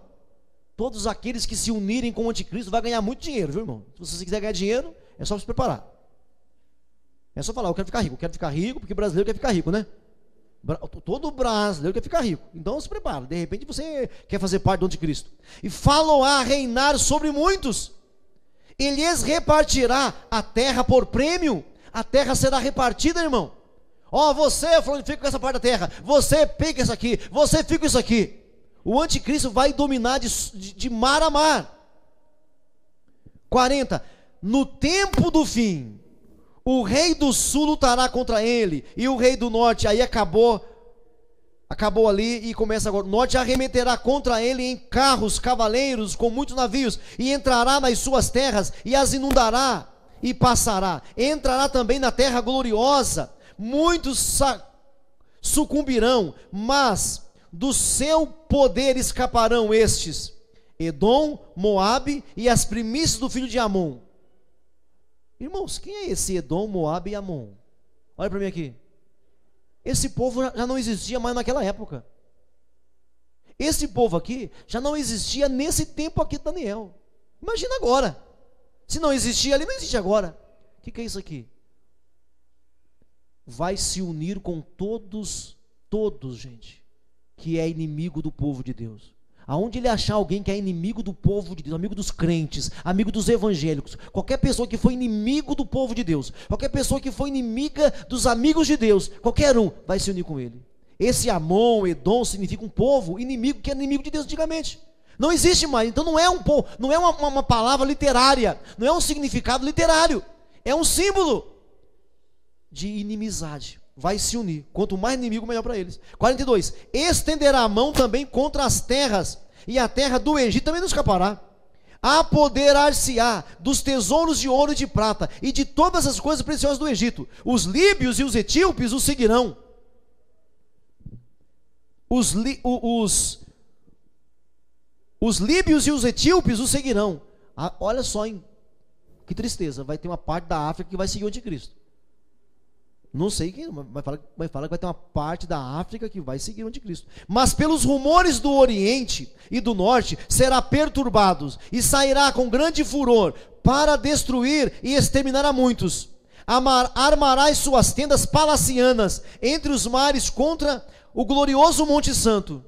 Todos aqueles que se unirem com o anticristo vão ganhar muito dinheiro, viu, irmão? Se você quiser ganhar dinheiro, é só se preparar. É só falar, eu quero ficar rico, porque brasileiro quer ficar rico, né? Todo brasileiro quer ficar rico. Então se prepara, de repente você quer fazer parte do anticristo. E falou-á reinar sobre muitos, e lhes repartirá a terra por prêmio. A terra será repartida, irmão. Ó, você, falando, fica com essa parte da terra, você pega isso aqui, você fica com isso aqui. O anticristo vai dominar de mar a mar. 40. No tempo do fim, o rei do sul lutará contra ele, e o rei do norte, aí acabou ali e começa agora. O norte arremeterá contra ele em carros, cavaleiros, com muitos navios, e entrará nas suas terras, e as inundará, e passará. Entrará também na terra gloriosa. Muitos sucumbirão, mas do seu poder escaparão estes: Edom, Moabe e as primícias do filho de Amon. Irmãos, quem é esse Edom, Moabe e Amon? Olha para mim aqui. Esse povo já não existia mais naquela época. Esse povo aqui já não existia nesse tempo aqui de Daniel. Imagina agora. Se não existia ali, não existe agora. O que é isso aqui? Vai se unir com todos, gente, que é inimigo do povo de Deus. Aonde ele achar alguém que é inimigo do povo de Deus, amigo dos crentes, amigo dos evangélicos, qualquer pessoa que foi inimigo do povo de Deus, qualquer pessoa que foi inimiga dos amigos de Deus, qualquer um vai se unir com ele. Esse Amon, Edom, significa um povo inimigo, que é inimigo de Deus antigamente. Não existe mais. Então não é um povo, não é uma palavra literária, não é um significado literário, é um símbolo de inimizade. Vai se unir, quanto mais inimigo, melhor para eles. 42, estenderá a mão também contra as terras, e a terra do Egito também não escapará. Apoderar-se-á dos tesouros de ouro e de prata, e de todas as coisas preciosas do Egito. Os líbios e os etíopes o seguirão. Os líbios e os etíopes o seguirão. Olha só, hein? Que tristeza, vai ter uma parte da África que vai seguir o anticristo. Não sei quem, mas fala que vai ter uma parte da África que vai seguir o anticristo. Mas pelos rumores do Oriente e do Norte será perturbado, e sairá com grande furor para destruir e exterminar a muitos. Armará as suas tendas palacianas entre os mares contra o glorioso Monte Santo.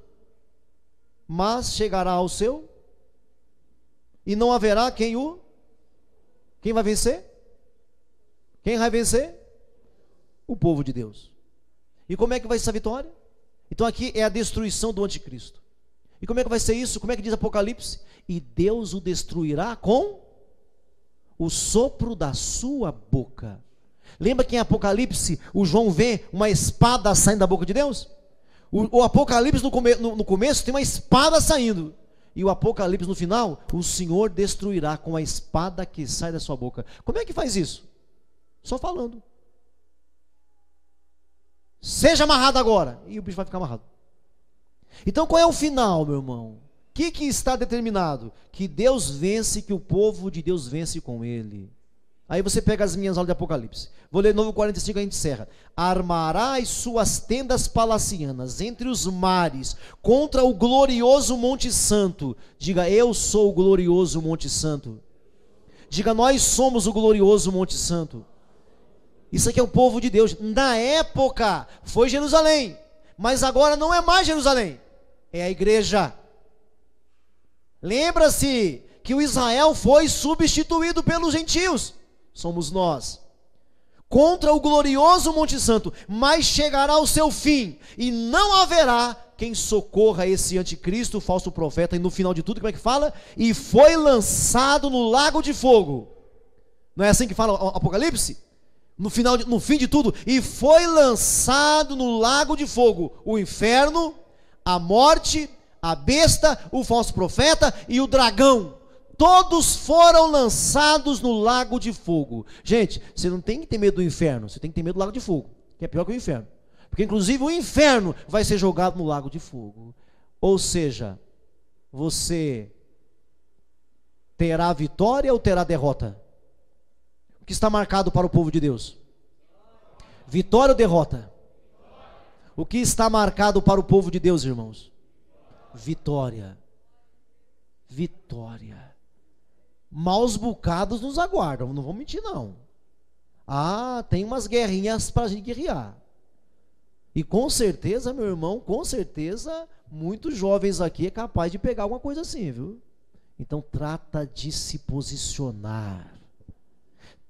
Mas chegará ao seu, e não haverá quem vai vencer? Quem vai vencer? O povo de Deus. E como é que vai ser essa vitória? Então aqui é a destruição do anticristo. E como é que vai ser isso? Como é que diz Apocalipse? E Deus o destruirá com o sopro da sua boca. Lembra que em Apocalipse o João vê uma espada saindo da boca de Deus? O Apocalipse no começo tem uma espada saindo. E o Apocalipse no final, o Senhor destruirá com a espada que sai da sua boca. Como é que faz isso? Só falando. Seja amarrado agora. E o bicho vai ficar amarrado. Então qual é o final, meu irmão? O que está determinado? Que Deus vence, que o povo de Deus vence com ele. Aí você pega as minhas aulas de Apocalipse. Vou ler novo 45 e a gente encerra. Armará as suas tendas palacianas entre os mares, contra o glorioso Monte Santo. Diga, eu sou o glorioso Monte Santo. Diga, nós somos o glorioso Monte Santo. Isso aqui é o povo de Deus. Na época foi Jerusalém, mas agora não é mais Jerusalém, é a igreja. Lembra-se que o Israel foi substituído pelos gentios. Somos nós. Contra o glorioso Monte Santo, mas chegará o seu fim, e não haverá quem socorra esse anticristo, o falso profeta. E no final de tudo, como é que fala? E foi lançado no lago de fogo. Não é assim que fala o Apocalipse? no fim de tudo, e foi lançado no lago de fogo o inferno, a morte, a besta, o falso profeta e o dragão. Todos foram lançados no lago de fogo. Gente, você não tem que ter medo do inferno, você tem que ter medo do lago de fogo, que é pior que o inferno. Porque inclusive o inferno vai ser jogado no lago de fogo. Ou seja, você terá vitória ou terá derrota? O que está marcado para o povo de Deus? Vitória ou derrota? O que está marcado para o povo de Deus, irmãos? Vitória. Vitória. Maus bocados nos aguardam, não vou mentir não. Tem umas guerrinhas para a gente guerrear. E com certeza, meu irmão, com certeza, muitos jovens aqui é capaz de pegar alguma coisa assim, viu? Então trata de se posicionar.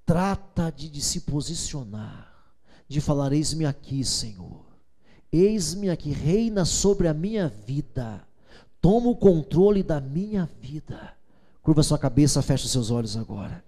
Trata de se posicionar. De falar, eis-me aqui, Senhor. Eis-me aqui, reina sobre a minha vida. Toma o controle da minha vida. Curva sua cabeça, fecha os seus olhos agora.